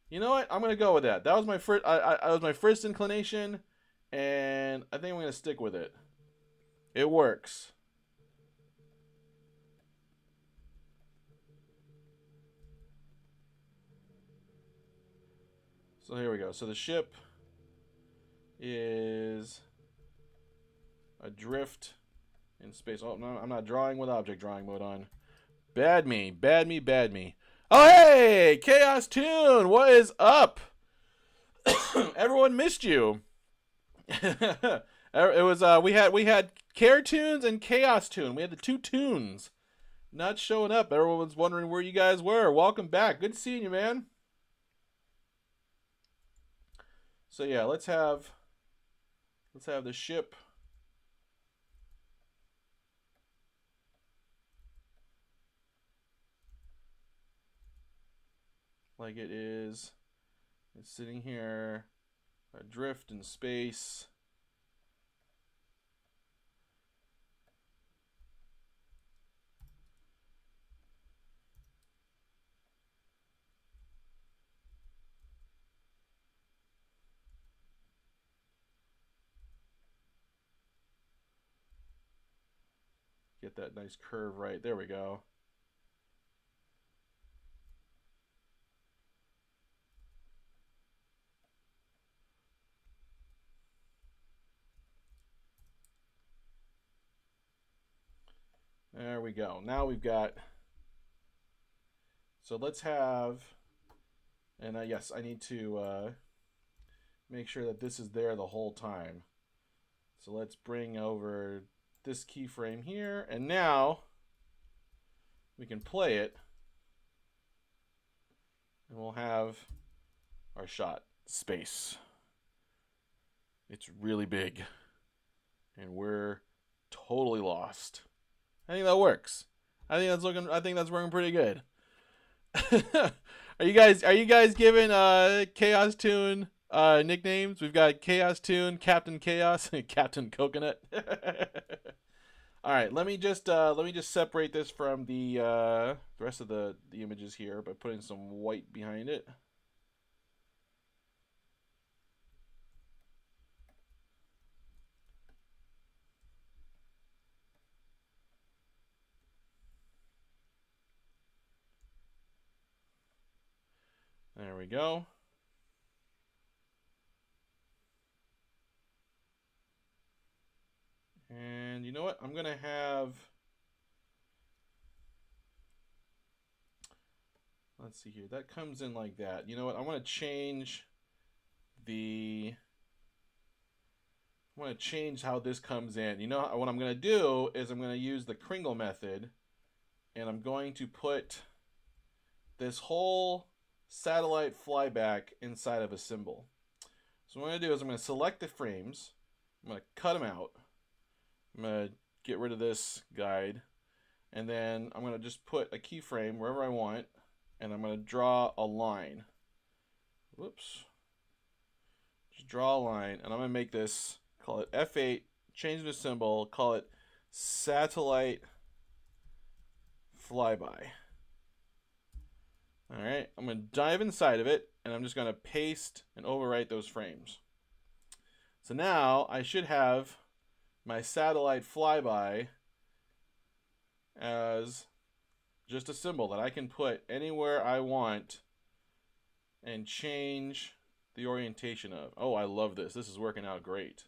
You know what? I'm gonna go with that. That was my first. I was my first inclination, and I think I'm gonna stick with it. It works. So here we go. So the ship is adrift in space. Oh no, I'm not drawing with object drawing mode on. Bad me, bad me, bad me. Oh hey, Chaos Tune, what is up? Everyone missed you. It was we had Care Tunes and Chaos Tune. We had the two tunes not showing up. Everyone was wondering where you guys were. Welcome back. Good seeing you, man. So yeah, let's have the ship. Like it is. It's sitting here, adrift in space. Get that nice curve right. There we go. There we go. Now we've got. So let's have. And yes, I need to make sure that this is there the whole time. So let's bring over this keyframe here, and now we can play it, and we'll have our shot. Space. It's really big, and we're totally lost. I think that works. I think that's working pretty good. Are you guys giving Chaos Tune nicknames? We've got Chaos Tune, Captain Chaos, and Captain Coconut. All right, let me just separate this from the rest of the images here by putting some white behind it. There we go. And you know what? I'm going to have... Let's see here. That comes in like that. You know what? I want to change the... I want to change how this comes in. You know what I'm going to do is I'm going to use the Kringle method, and I'm going to put this whole satellite flyback inside of a symbol. So what I'm going to do is I'm going to select the frames. I'm going to cut them out. I'm going to get rid of this guide, and then I'm going to just put a keyframe wherever I want, and I'm going to draw a line. Whoops. Just draw a line, and I'm going to make this, call it F8, change the symbol, call it satellite flyby. All right, I'm going to dive inside of it, and I'm just going to paste and overwrite those frames. So now I should have my satellite flyby as just a symbol that I can put anywhere I want and change the orientation of. Oh, I love this. This is working out great.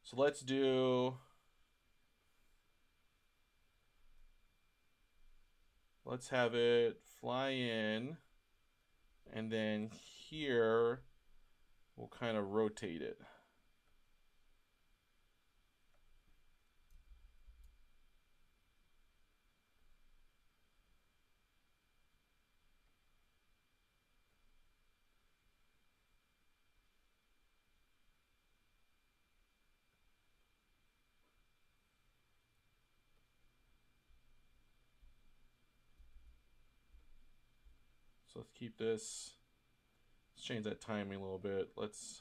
So let's have it fly in, and then here we'll kind of rotate it. So let's keep this. Let's change that timing a little bit. Let's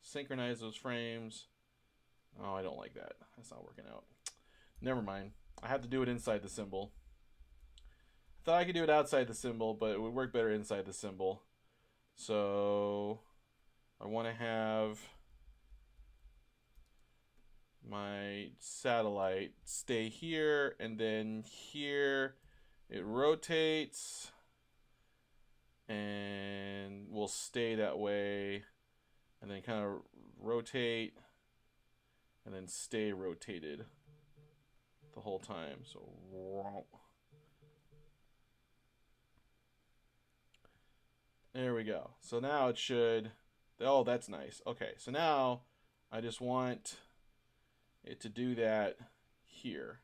synchronize those frames. Oh, I don't like that. That's not working out. Never mind. I have to do it inside the symbol. I thought I could do it outside the symbol, but it would work better inside the symbol. So I want to have my satellite stay here, and then here it rotates and will stay that way, and then kind of rotate and then stay rotated the whole time. So there we go. So now it should, oh, that's nice. Okay, so now I just want it to do that here.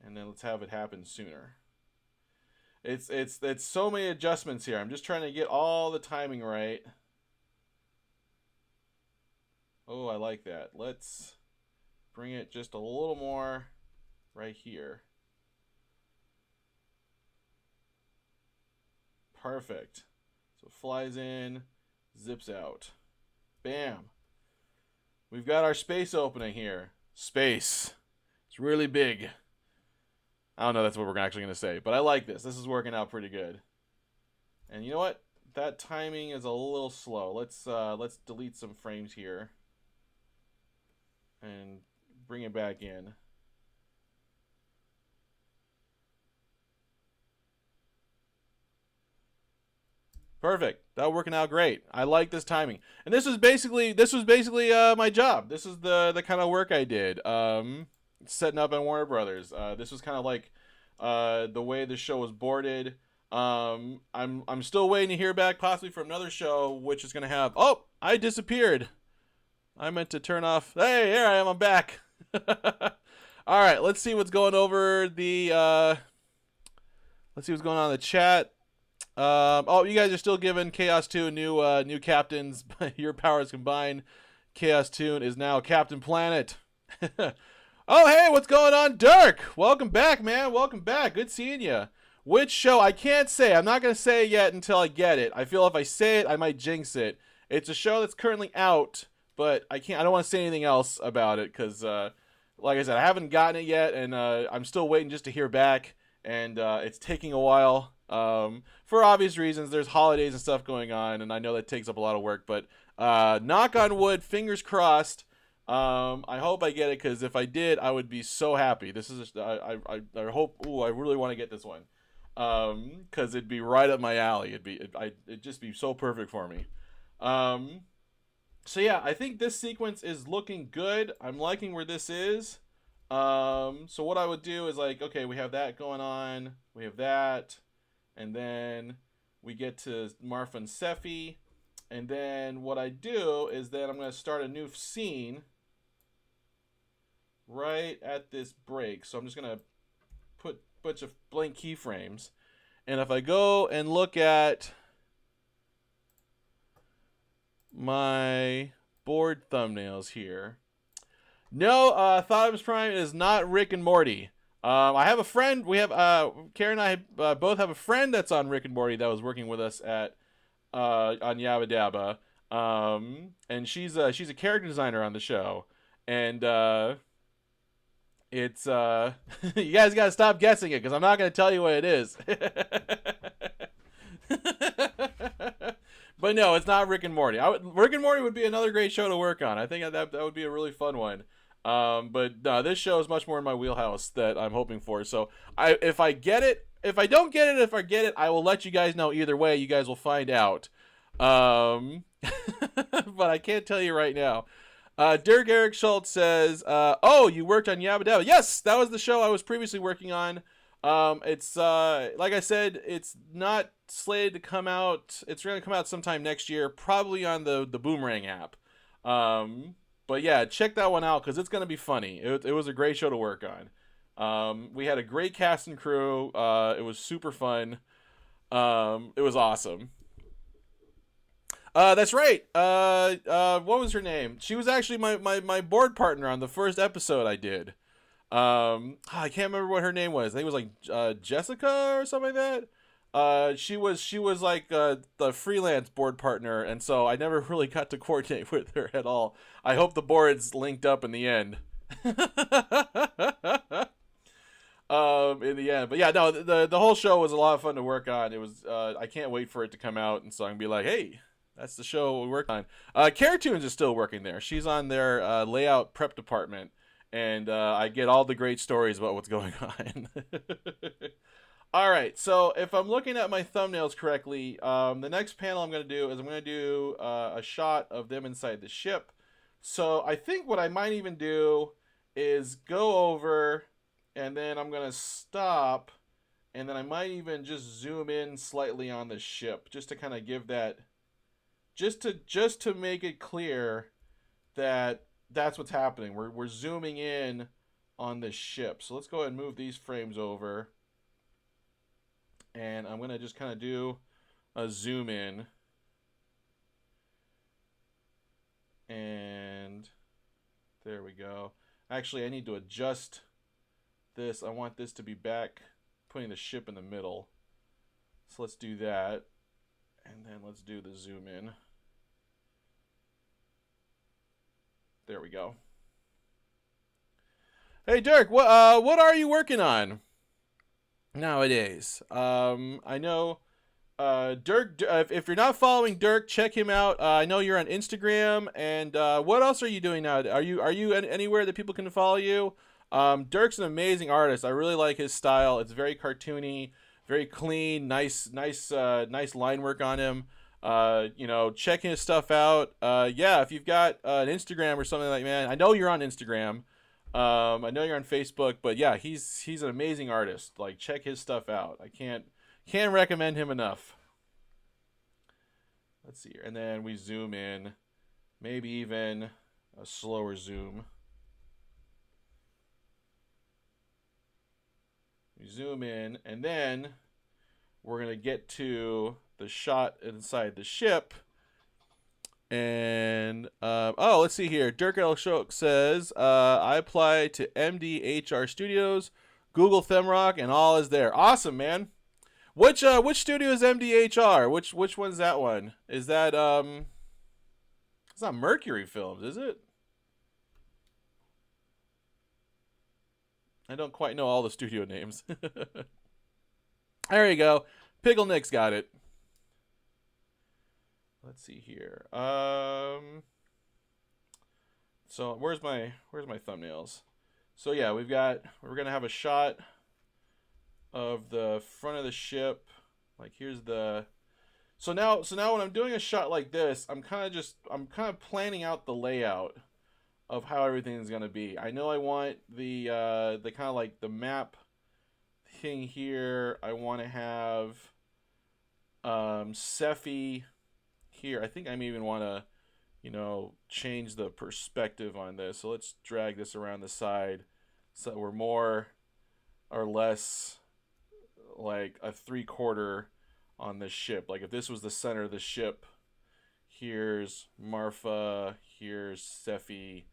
And then let's have it happen sooner. It's so many adjustments here. I'm just trying to get all the timing right. Oh, I like that. Let's bring it just a little more right here. Perfect. So it flies in, zips out. Bam. We've got our space opening here. Space. It's really big. I don't know that's what we're actually going to say, but I like this. This is working out pretty good. And you know what? That timing is a little slow. Let's delete some frames here and bring it back in. Perfect. That working out great. I like this timing. And this was basically my job. This is the kind of work I did. Setting up on Warner Brothers. This was kind of like the way the show was boarded. I'm still waiting to hear back possibly from another show which is going to have, oh, I disappeared. I meant to turn off. Hey, here I am. I'm back. All right, let's see what's going over the let's see what's going on in the chat. Oh, you guys are still giving Chaos 2 new captains. Your powers combined. Chaos 2 is now Captain Planet. Oh, hey, what's going on, Dirk? Welcome back, man. Welcome back. Good seeing you. Which show? I can't say. I'm not going to say it yet until I get it. I feel if I say it, I might jinx it. It's a show that's currently out, but I don't want to say anything else about it because, like I said, I haven't gotten it yet, and I'm still waiting just to hear back, and it's taking a while. For obvious reasons, there's holidays and stuff going on, and I know that takes up a lot of work, but knock on wood, fingers crossed. I hope I get it, because if I did, I would be so happy. This is I hope. Ooh, I really want to get this one, because it'd be right up my alley. It'd just be so perfect for me. So yeah, I think this sequence is looking good. I'm liking where this is. So what I would do is like, okay, we have that going on. We have that. And then we get to Marfa and Sephi. And then what I do is that I'm going to start a new scene right at this break. So I'm just going to put a bunch of blank keyframes. And if I go and look at my board thumbnails here. No, Thought Prime is not Rick and Morty. I have a friend. We have Karen and I both have a friend that's on Rick and Morty that was working with us at on Yabba Dabba. And she's a character designer on the show, and it's you guys gotta stop guessing it because I'm not gonna tell you what it is. But no, it's not Rick and Morty. Rick and Morty would be another great show to work on. I think that would be a really fun one. But no, this show is much more in my wheelhouse that I'm hoping for. So if I get it, if I don't get it, if I get it, I will let you guys know either way. You guys will find out. But I can't tell you right now. Dirk Eric Schultz says, oh, you worked on Yabba Dabba. Yes, that was the show I was previously working on. It's like I said, it's not slated to come out. It's going to come out sometime next year, probably on the Boomerang app. But yeah, check that one out because it's going to be funny. It was a great show to work on. We had a great cast and crew. It was super fun. It was awesome. That's right. What was her name? She was actually my board partner on the first episode I did. I can't remember what her name was. I think it was like Jessica or something like that. She was like the freelance board partner, and so I never really got to coordinate with her at all. I hope the boards linked up in the end. In the end, but yeah, no, the whole show was a lot of fun to work on. It was I can't wait for it to come out, and so I can be like, hey, that's the show we worked on. Caretoons is still working there. She's on their layout prep department, and I get all the great stories about what's going on. All right, so if I'm looking at my thumbnails correctly, the next panel I'm going to do is I'm going to do a shot of them inside the ship. So I think what I might even do is go over, and then I'm going to stop, and then I might even just zoom in slightly on the ship, just to kind of give that, just to make it clear that that's what's happening. We're zooming in on this ship. So let's go ahead and move these frames over. And I'm going to just kind of do a zoom in. And there we go. Actually, I need to adjust this. I want this to be back, putting the ship in the middle. So let's do that. And then let's do the zoom in. There we go. Hey, Dirk, what are you working on nowadays? I know Dirk. If you're not following Dirk, check him out. I know you're on Instagram. And what else are you doing now? Are you anywhere that people can follow you? Dirk's an amazing artist. I really like his style. It's very cartoony, very clean, nice line work on him. Checking his stuff out. Yeah, if you've got an Instagram or something like, man, I know you're on Instagram. I know you're on Facebook, but yeah, he's an amazing artist. Like, check his stuff out. I can't recommend him enough. Let's see here, and then we zoom in, maybe even a slower zoom. We zoom in, and then we're gonna get to the shot inside the ship. And let's see here. Dirk L. Shook says, I apply to MDHR Studios, Google Themrock, and all is there. Awesome, man. Which studio is MDHR? Which one's that one? Is that it's not Mercury Films, is it? I don't quite know all the studio names. There you go. Pickle Nick's got it. Let's see here. So where's my thumbnails? So yeah, we're gonna have a shot of the front of the ship. Like, here's the. So now when I'm doing a shot like this, I'm kind of planning out the layout of how everything's gonna be. I know I want the kind of like the map thing here. I want to have Sephi here. I think I may even want to, change the perspective on this. So let's drag this around the side so we're more or less like a 3/4 on this ship. Like, if this was the center of the ship, here's Marfa, here's Sephi.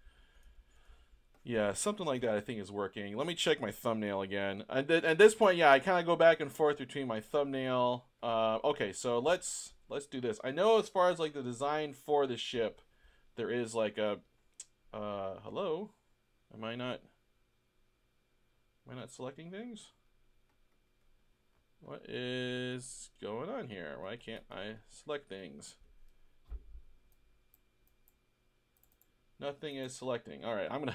Yeah, something like that I think is working. Let me check my thumbnail again. And at this point, yeah, I kind of go back and forth between my thumbnail. Okay, so let's do this. I know as far as like the design for the ship, there is like a hello? Am I not selecting things? What is going on here? Why can't I select things? Nothing is selecting. All right, I'm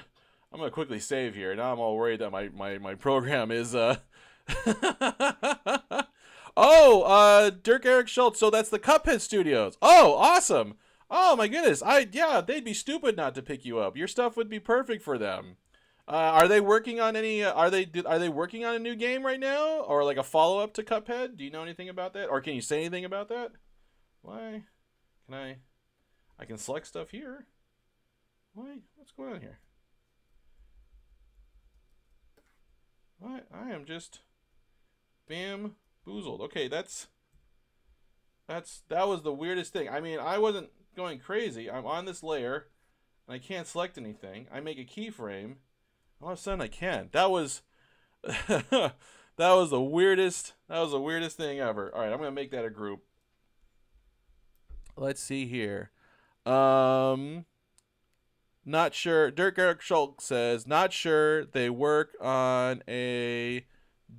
gonna quickly save here. Now I'm all worried that my program is Oh, Dirk Eric Schultz. So that's the Cuphead Studios. Oh, awesome. Oh my goodness. Yeah, they'd be stupid not to pick you up. Your stuff would be perfect for them. Are they working on any? Are they working on a new game right now, or like a follow up to Cuphead? Do you know anything about that, or can you say anything about that? Why can I can select stuff here? Why? What's going on here? What? I am just bamboozled. Okay, that was the weirdest thing. I mean, I wasn't going crazy. I'm on this layer, and I can't select anything. I make a keyframe. All of a sudden I can. That was that was the weirdest. That was the weirdest thing ever. All right, I'm gonna make that a group. Let's see here. Um, Not sure. Dirk Eric Schultz says not sure they work on a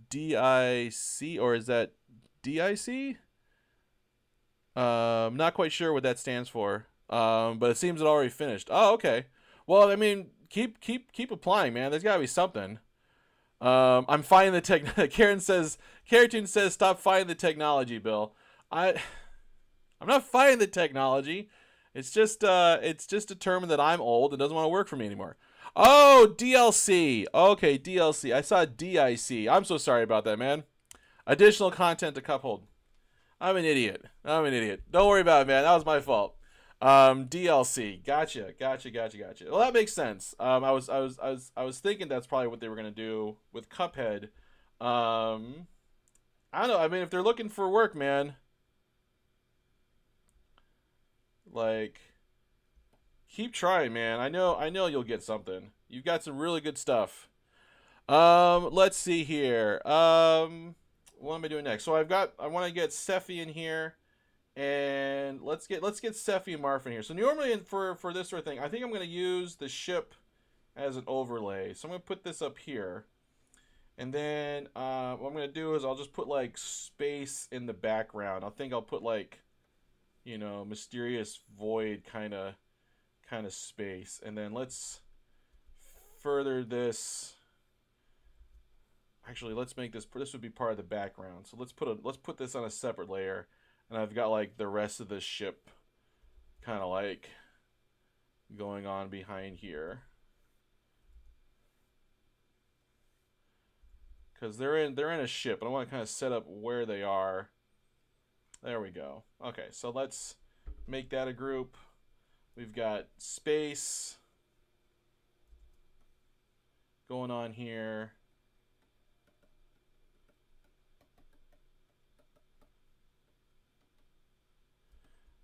DIC, or is that DIC? Not quite sure what that stands for. But it seems it already finished. Oh, okay. Well, I mean, keep applying, man. There's got to be something. I'm finding the tech. Caratoon says, stop fighting the technology, Bill. I'm not fighting the technology. It's just determined that I'm old and doesn't want to work for me anymore. Oh, DLC. Okay, DLC. I saw DIC. I'm so sorry about that, man. Additional content to cup hold. I'm an idiot. Don't worry about it, man. That was my fault. DLC. Gotcha. Well, that makes sense. I was thinking that's probably what they were gonna do with Cuphead. I don't know. I mean, if they're looking for work, man, like, keep trying, man. I know you'll get something. You've got some really good stuff. Let's see here. What am I doing next? So I want to get Sephi in here. And let's get Sephi and Marf in here. So normally for this sort of thing, I think I'm going to use the ship as an overlay. So I'm going to put this up here. And then what I'm going to do is I'll just put like space in the background. I think I'll put like, you know, mysterious void kind of space. And then let's further this. Actually, let's make this would be part of the background. So let's put this on a separate layer. And I've got like the rest of the ship kind of like going on behind here. Because they're in a ship. And I want to kind of set up where they are. There we go. Okay, so let's make that a group. We've got space going on here.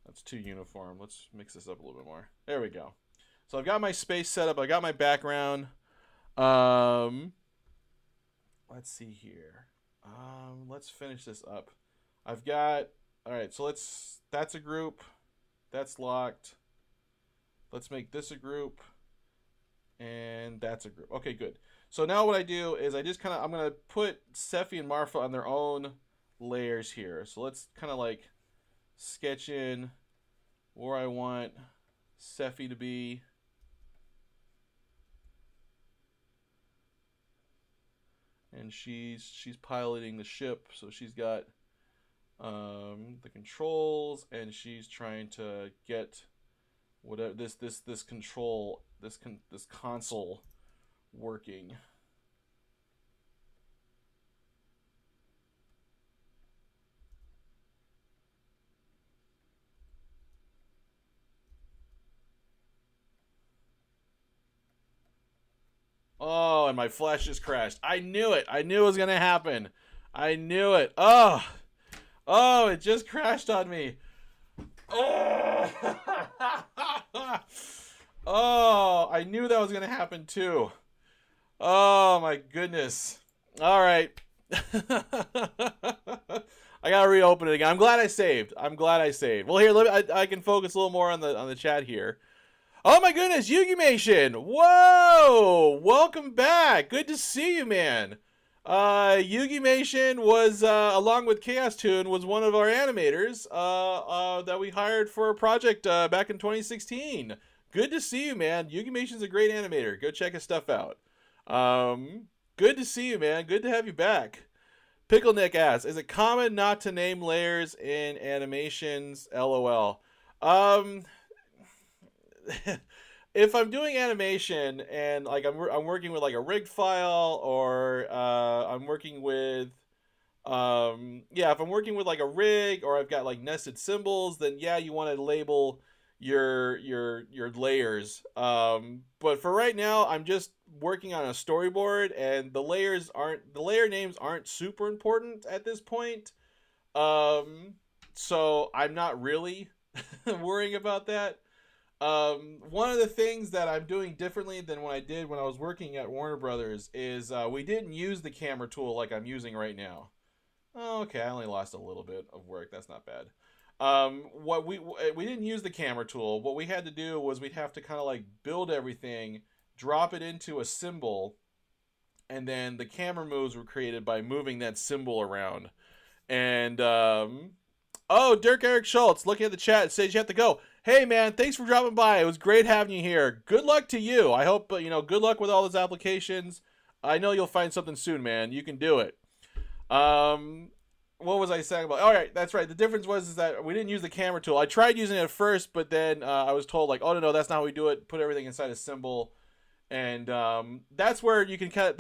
That's too uniform. Let's mix this up a little bit more. There we go. So I've got my space set up. I got my background. Let's see here. Let's finish this up. I've got, all right, so that's a group. That's locked. Let's make this a group. And that's a group. Okay, good. So now what I do is I'm going to put Sephi and Marfa on their own layers here. So let's kind of like sketch in where I want Sephi to be. And she's piloting the ship, so she's got the controls, and she's trying to get whatever this control, this console working. Oh, and my flash just crashed. I knew it. I knew it was going to happen. I knew it. Oh, it just crashed on me. Oh, oh, I knew that was going to happen too. Oh, my goodness. All right. I got to reopen it again. I'm glad I saved. Well, here, I can focus a little more on the chat here. Oh my goodness, Yugimation! Whoa! Welcome back. Good to see you, man. Yugimation was, along with Chaos Toon, was one of our animators that we hired for a project back in 2016. Good to see you, man. Yugimation's a great animator. Go check his stuff out. Good to see you, man. Good to have you back. Pickle Nick asks, is it common not to name layers in animations? LOL. If I'm doing animation and like I'm working with like a rig file, or I'm working with if I'm working with like a rig, or I've got like nested symbols, then yeah, you want to label your layers. But for right now, I'm just working on a storyboard, and the layer names aren't super important at this point. So I'm not really worrying about that. One of the things that I'm doing differently than what I did when I was working at Warner Brothers is we didn't use the camera tool like I'm using right now. Oh, okay, I only lost a little bit of work. That's not bad. What we didn't use the camera tool. What we had to do was we'd have to kind of like build everything, drop it into a symbol, and then the camera moves were created by moving that symbol around. And oh, Dirk Eric Schultz looking at the chat says you have to go. Hey man, thanks for dropping by. It was great having you here. Good luck to you. I hope good luck with all those applications. I know you'll find something soon, man. You can do it. Um, what was I saying about? All right, that's right. The difference was is that we didn't use the camera tool. I tried using it at first, but then I was told like, oh no, that's not how we do it. Put everything inside a symbol, and that's where you can kind of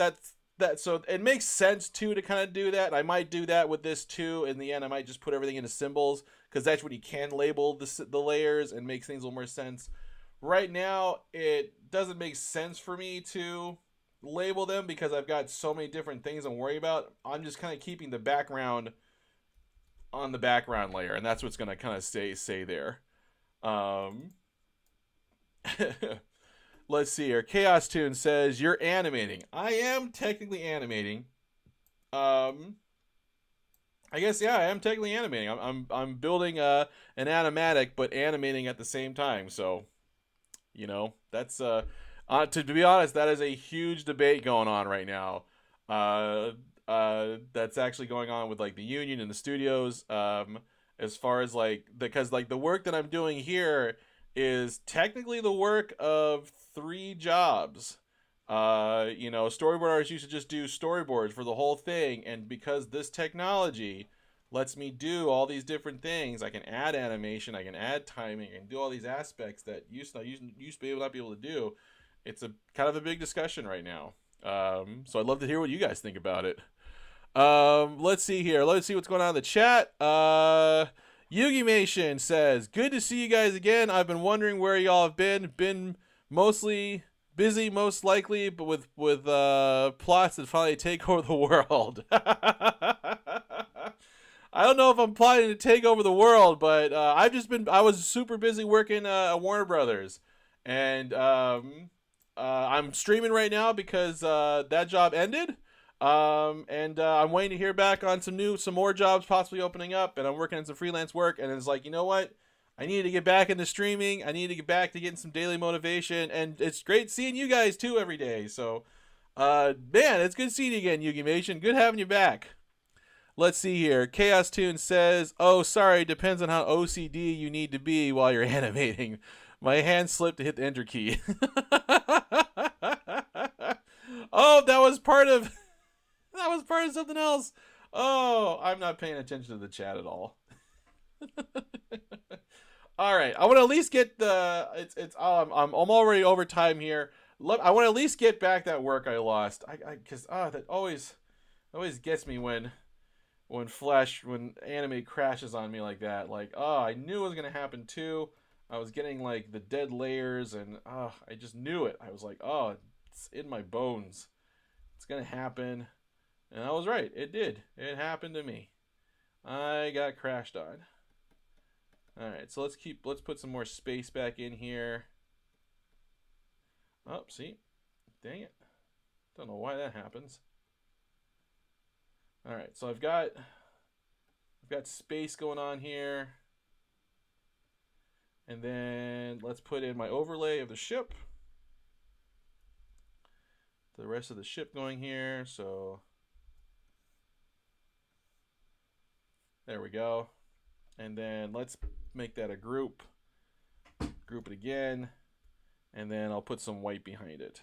that. So it makes sense too to kind of do that. I might do that with this too. In the end, I might just put everything into symbols because that's when you can label the layers and makes things a little more sense. Right now, it doesn't make sense for me to label them because I've got so many different things I'm worried about. I'm just kind of keeping the background on the background layer, and that's what's going to kind of say there. Um, let's see here. Chaos Tune says you're animating. I am technically animating. Um, I guess yeah, I am technically animating. I'm building an animatic, but animating at the same time. So that's to be honest, that is a huge debate going on right now. That's actually going on with like the union and the studios. As far as like because like the work that I'm doing here is technically the work of three jobs. Storyboard artists used to just do storyboards for the whole thing, and because this technology lets me do all these different things, I can add animation, I can add timing, and do all these aspects that used to be able not be able to do. It's a kind of a big discussion right now. So I'd love to hear what you guys think about it. Let's see here. Let's see what's going on in the chat. Yugi Mation says, "Good to see you guys again. I've been wondering where y'all have been. Been mostly busy, most likely, but with plots that finally take over the world." I don't know if I'm plotting to take over the world, but I was super busy working at Warner Brothers, and I'm streaming right now because that job ended. And I'm waiting to hear back on some more jobs possibly opening up, and I'm working on some freelance work, and it's like, you know what? I need to get back into streaming. I need to get back to getting some daily motivation, and it's great seeing you guys too every day. So, man, it's good seeing you again, Yugi Mation. Good having you back. Let's see here. Chaos Tune says, "Oh, sorry. Depends on how OCD you need to be while you're animating. My hand slipped to hit the enter key." Oh, that was part of something else. Oh, I'm not paying attention to the chat at all. All right, I want to at least get the. I'm already over time here. I want to at least get back that work I lost. Because that always gets me when anime crashes on me like that. Like, oh, I knew it was gonna happen too. I was getting like the dead layers, and I just knew it. I was like, oh, it's in my bones. It's gonna happen, and I was right. It did. It happened to me. I got crashed on. All right, so let's put some more space back in here. Oh, see, dang it. Don't know why that happens. All right, so I've got space going on here. And then let's put in my overlay of the ship. The rest of the ship going here. So there we go. And then let's make that a group. Group it again. And then I'll put some white behind it.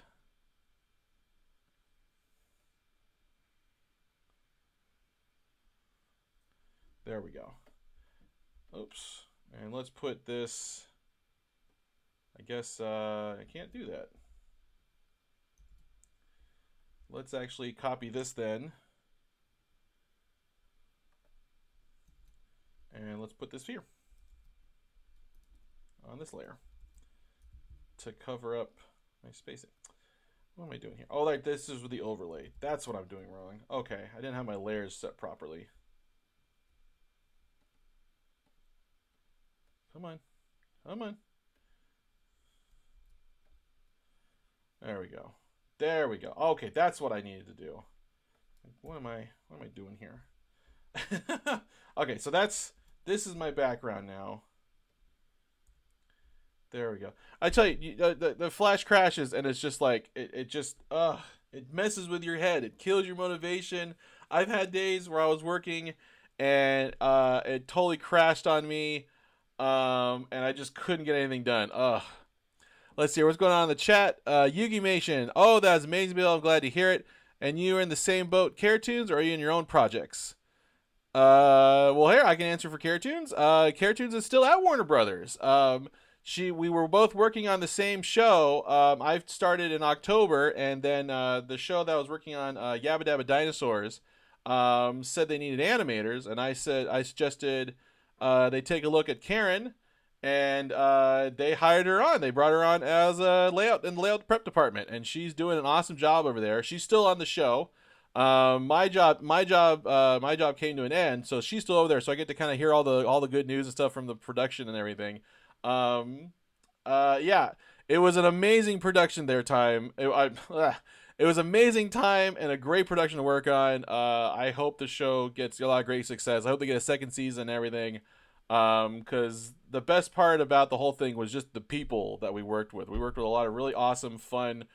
There we go. Oops. And let's put this, I guess I can't do that. Let's actually copy this then. And let's put this here on this layer to cover up my spacing. What am I doing here? Oh, like this is with the overlay. That's what I'm doing wrong. Okay, I didn't have my layers set properly. Come on. Come on. There we go. There we go. Okay, that's what I needed to do. What am I doing here? Okay, so this is my background now. There we go. I tell you, the flash crashes, and it's just like it just it messes with your head. It kills your motivation. I've had days where I was working, and it totally crashed on me, and I just couldn't get anything done. Ugh. Let's see what's going on in the chat. Yugi Mation. Oh, that's amazing, Bill. I'm glad to hear it. And you are in the same boat, Caretoons, or are you in your own projects? Well, here I can answer for Caretoons. Caretoons is still at Warner Brothers. We were both working on the same show. I started in October, and then the show that I was working on, Yabba Dabba Dinosaurs, said they needed animators, and I suggested they take a look at Karen, and they hired her on. They brought her on as a layout in the layout prep department, and she's doing an awesome job over there. She's still on the show. My job came to an end, so she's still over there. So I get to kind of hear all the good news and stuff from the production and everything. Yeah, it was an amazing production there. It was amazing time and a great production to work on. I hope the show gets a lot of great success. I hope they get a second season and everything. Because the best part about the whole thing was just the people that we worked with. We worked with a lot of really awesome, fun,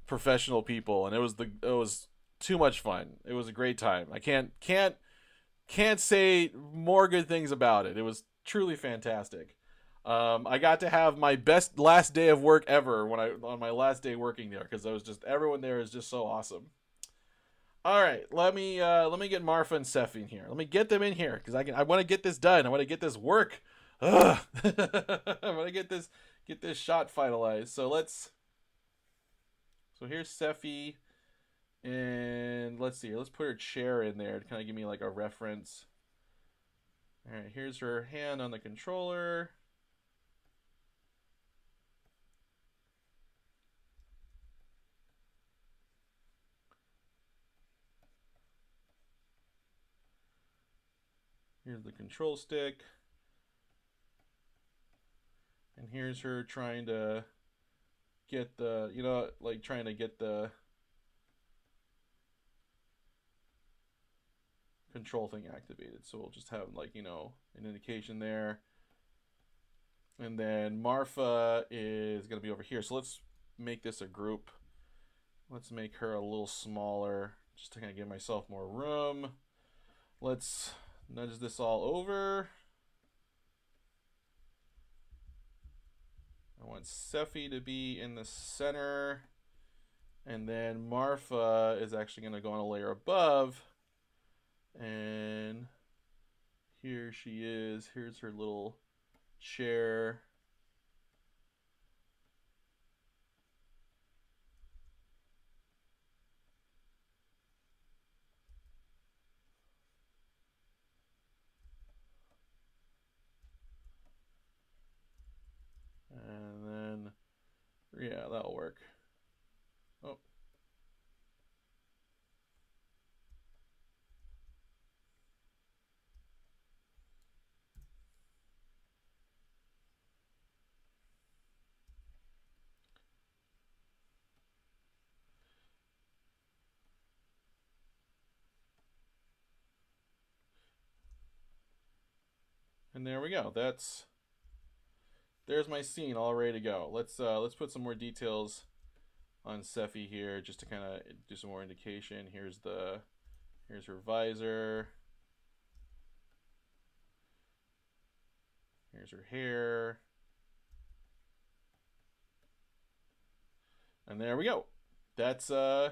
professional people, and it was too much fun. It was a great time. I can't say more good things about it. It was truly fantastic. I got to have my best last day of work ever on my last day working there, because everyone there is just so awesome. All right, let me get Marfa and Sephi in here. Let me get them in here, because I want to get this done. I want to get this work. Ugh. I want to get this shot finalized. So here's Sephi, and let's see here. Let's put her chair in there to kind of give me like a reference. All right, here's her hand on the controller. Here's the control stick. And here's her trying to get trying to get the control thing activated. So we'll just have an indication there. And then Marfa is going to be over here. So let's make this a group. Let's make her a little smaller, just to kind of give myself more room. Let's nudge this all over. I want Sephi to be in the center. And then Marfa is actually going to go on a layer above. And here she is. Here's her little chair. And then, yeah, that'll work. Oh. And there we go. There's my scene all ready to go. Let's put some more details on Sephi here, just to kind of do some more indication. Here's her visor. Here's her hair. And there we go. That's our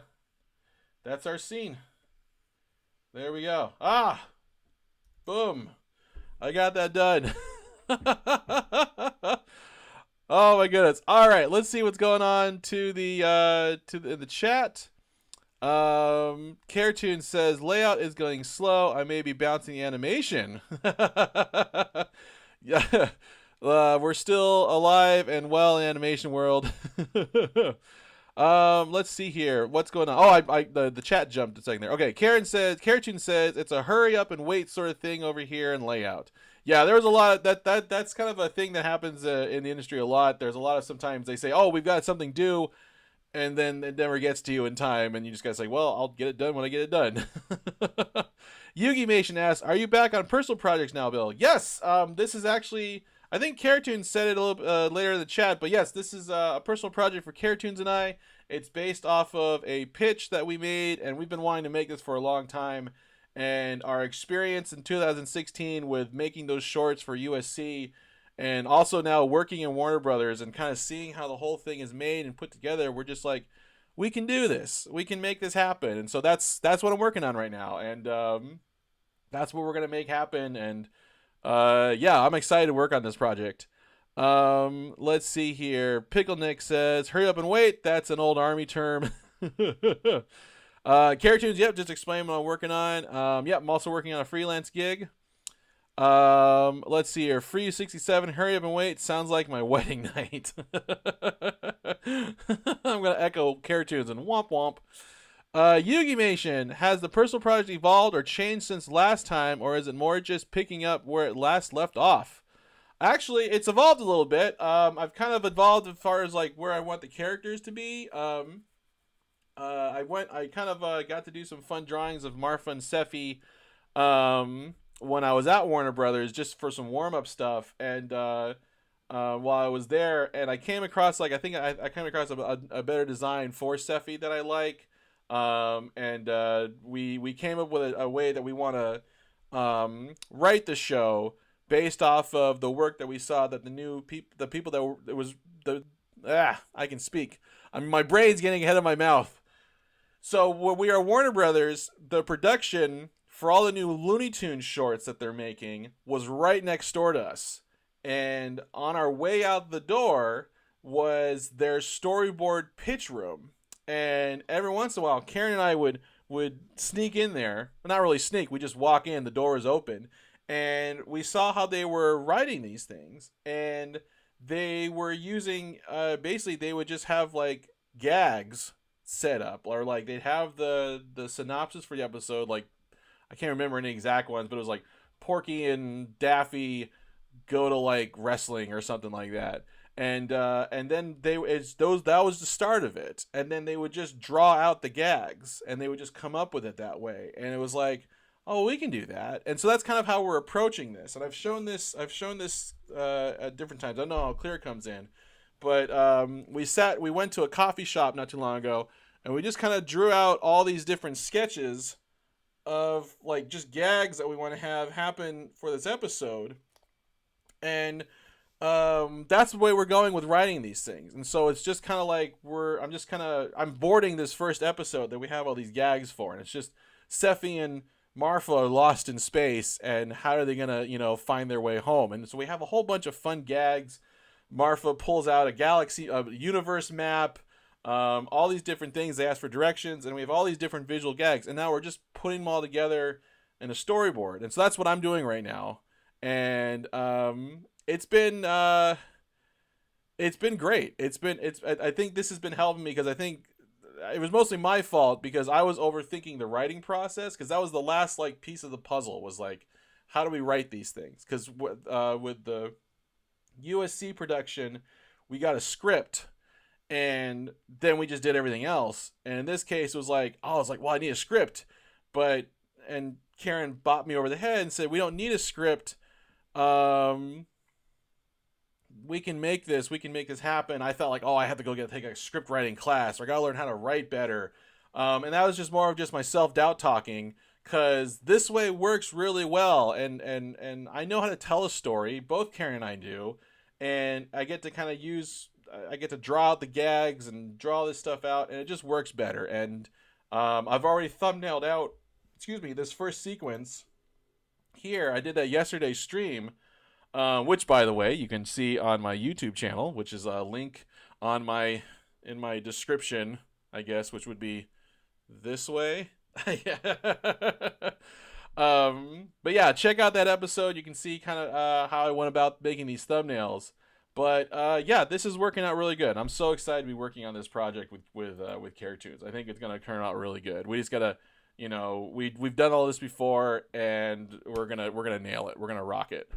scene. There we go. Ah! Boom. I got that done. Oh my goodness. All right, let's see what's going on to the chat. Caretoon says layout is going slow. I may be bouncing the animation. Yeah. We're still alive and well in animation world. Let's see here. What's going on? Oh, the chat jumped a second there. Okay, Caretoon says it's a hurry up and wait sort of thing over here in layout. Yeah, there was a lot of that's kind of a thing that happens in the industry a lot. There's a lot of, sometimes they say, "Oh, we've got something due," and then it never gets to you in time, and you just gotta say, well, I'll get it done when I get it done. Yugi Mation asks, are you back on personal projects now, Bill? Yes. This is actually, I think Cartoons said it a little later in the chat, but yes, this is a personal project for Cartoons and I. It's based off of a pitch that we made, and we've been wanting to make this for a long time. And our experience in 2016 with making those shorts for USC, and also now working in Warner Brothers and kind of seeing how the whole thing is made and put together, we're just like, we can do this. We can make this happen. And so that's what I'm working on right now, and that's what we're gonna make happen. And yeah, I'm excited to work on this project. Let's see here. Pickle Nick says, "Hurry up and wait." That's an old army term. Cartoons, yep, just explain what I'm working on. Yep, I'm also working on a freelance gig. Let's see here. Free 67, hurry up and wait. Sounds like my wedding night. I'm gonna echo Cartoons and womp womp. Yugi Mation, has the personal project evolved or changed since last time, or is it more just picking up where it last left off? Actually, it's evolved a little bit. I've kind of evolved as far as like where I want the characters to be. I kind of got to do some fun drawings of Marfa and Sephi when I was at Warner Brothers, just for some warm-up stuff. And while I was there, and I came across, like, I think I came across a better design for Sephi that I like. And we came up with a way that we want to write the show based off of the work that we saw that the people that were, it was the I can speak. I mean, my brain's getting ahead of my mouth. So when we are Warner Brothers, the production for all the new Looney Tunes shorts that they're making was right next door to us. And on our way out the door was their storyboard pitch room. And every once in a while, Karen and I would sneak in there. Well, not really sneak. We just walk in. The door is open. And we saw how they were writing these things. And they were using, basically, they would just have, like, gags set up. Or, like, they'd have the synopsis for the episode. Like, I can't remember any exact ones, but it was, like, Porky and Daffy go to, like, wrestling or something like that. And then that was the start of it. And then they would just draw out the gags, and they would just come up with it that way. And it was like, oh, we can do that. And so that's kind of how we're approaching this. And I've shown this at different times. I don't know how clear it comes in, but we went to a coffee shop not too long ago, and we just kind of drew out all these different sketches of, like, just gags that we want to have happen for this episode. And that's the way we're going with writing these things. And so it's just kind of like I'm boarding this first episode that we have all these gags for, and it's just Sephi and Marfa are lost in space, and how are they gonna find their way home? And so we have a whole bunch of fun gags. Marfa pulls out a universe map, all these different things. They ask for directions, and we have all these different visual gags, and now we're just putting them all together in a storyboard. And so that's what I'm doing right now. And it's been great. I think this has been helping me, because I think it was mostly my fault, because I was overthinking the writing process, because that was the last, like, piece of the puzzle, was like, how do we write these things? Because with the USC production, we got a script, and then we just did everything else. And in this case, it was like, well, I need a script, and Karen bopped me over the head and said, we don't need a script. We can make this happen. I felt like, I have to go take a script writing class, or I gotta learn how to write better. And that was just more of just my self-doubt talking, because this way works really well. And I know how to tell a story. Both Karen and I do. And I get to draw out the gags and draw this stuff out, and it just works better. And I've already thumbnailed out, this first sequence here. I did that yesterday's stream, which, by the way, you can see on my YouTube channel, which is a link in my description, I guess, which would be this way. But yeah, check out that episode. You can see kind of how I went about making these thumbnails. But yeah, this is working out really good. I'm so excited to be working on this project with Cartoons. I think it's gonna turn out really good. We just gotta, we've done all this before, and we're gonna nail it. We're gonna rock it.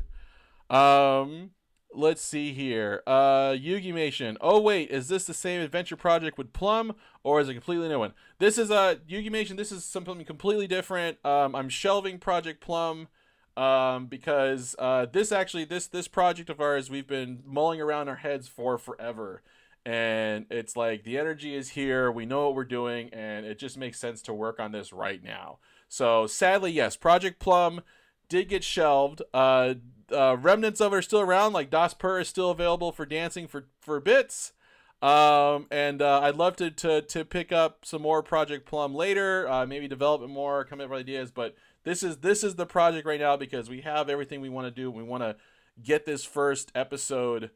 Let's see here. Yugi-mation. Oh wait, is this the same adventure project with Plum, or is it a completely new one? This is Yugi-mation. This is something completely different. I'm shelving Project Plum, because this project of ours we've been mulling around our heads for forever, and it's like the energy is here. We know what we're doing, and it just makes sense to work on this right now. So sadly, yes, Project Plum did get shelved. Remnants of it are still around. Like Das Purr is still available for dancing for bits. And I'd love to pick up some more Project Plum later. Maybe develop it more, come up with ideas. But this is the project right now because we have everything we want to do. We want to get this first episode,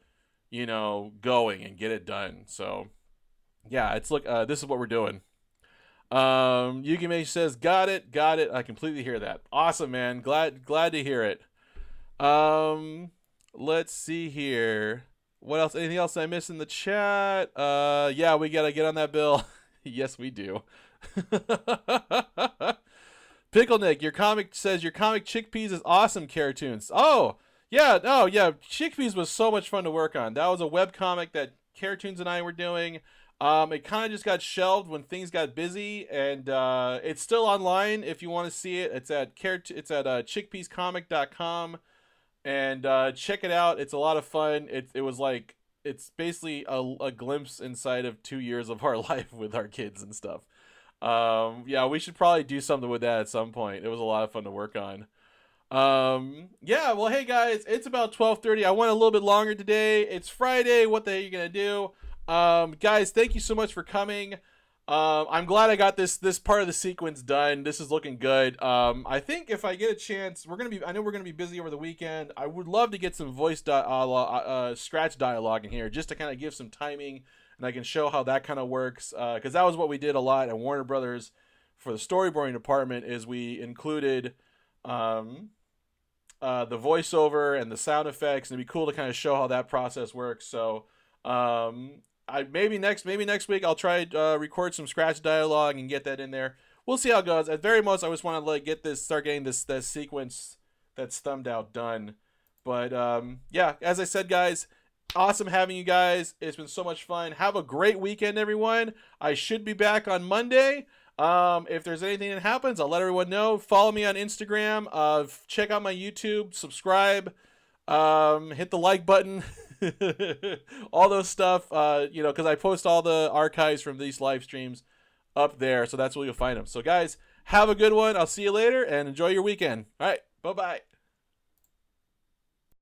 going and get it done. So yeah, this is what we're doing. Yuki Mei says, got it. I completely hear that. Awesome, man. Glad to hear it. Let's see here. What else? Anything else I missed in the chat? Yeah, we gotta get on that bill. Yes, we do. Pickle Nick, your comic Chickpeas is awesome. Cartoons. Oh, yeah. Oh, yeah. Chickpeas was so much fun to work on. That was a web comic that Cartoons and I were doing. It kind of just got shelved when things got busy, and it's still online if you want to see it. It's at chickpeascomic.com. And check it out. It's a lot of fun. It's basically a glimpse inside of 2 years of our life with our kids and stuff. Yeah, we should probably do something with that at some point. It was a lot of fun to work on. Yeah, well, hey guys, it's about 12:30. I went a little bit longer today. It's Friday. What the hell are you gonna do? Guys, thank you so much for coming. I'm glad I got this part of the sequence done. This is looking good. I think if I get a chance, I know we're gonna be busy over the weekend. I would love to get some voice scratch dialogue in here just to kind of give some timing, and I can show how that kind of works. Because that was what we did a lot at Warner Brothers for the storyboarding department. Is we included the voiceover and the sound effects, and it'd be cool to kind of show how that process works. So. Maybe next week I'll try record some scratch dialogue and get that in there. We'll see how it goes. At very most, I just want to start getting this sequence that's thumbed out done. But yeah, as I said, guys, awesome having you guys. It's been so much fun. Have a great weekend, everyone. I should be back on Monday. If there's anything that happens, I'll let everyone know. Follow me on Instagram. Check out my YouTube. Subscribe. Hit the like button. All those stuff, because I post all the archives from these live streams up there, so that's where you'll find them. So guys, have a good one. I'll see you later and enjoy your weekend. All right, bye-bye.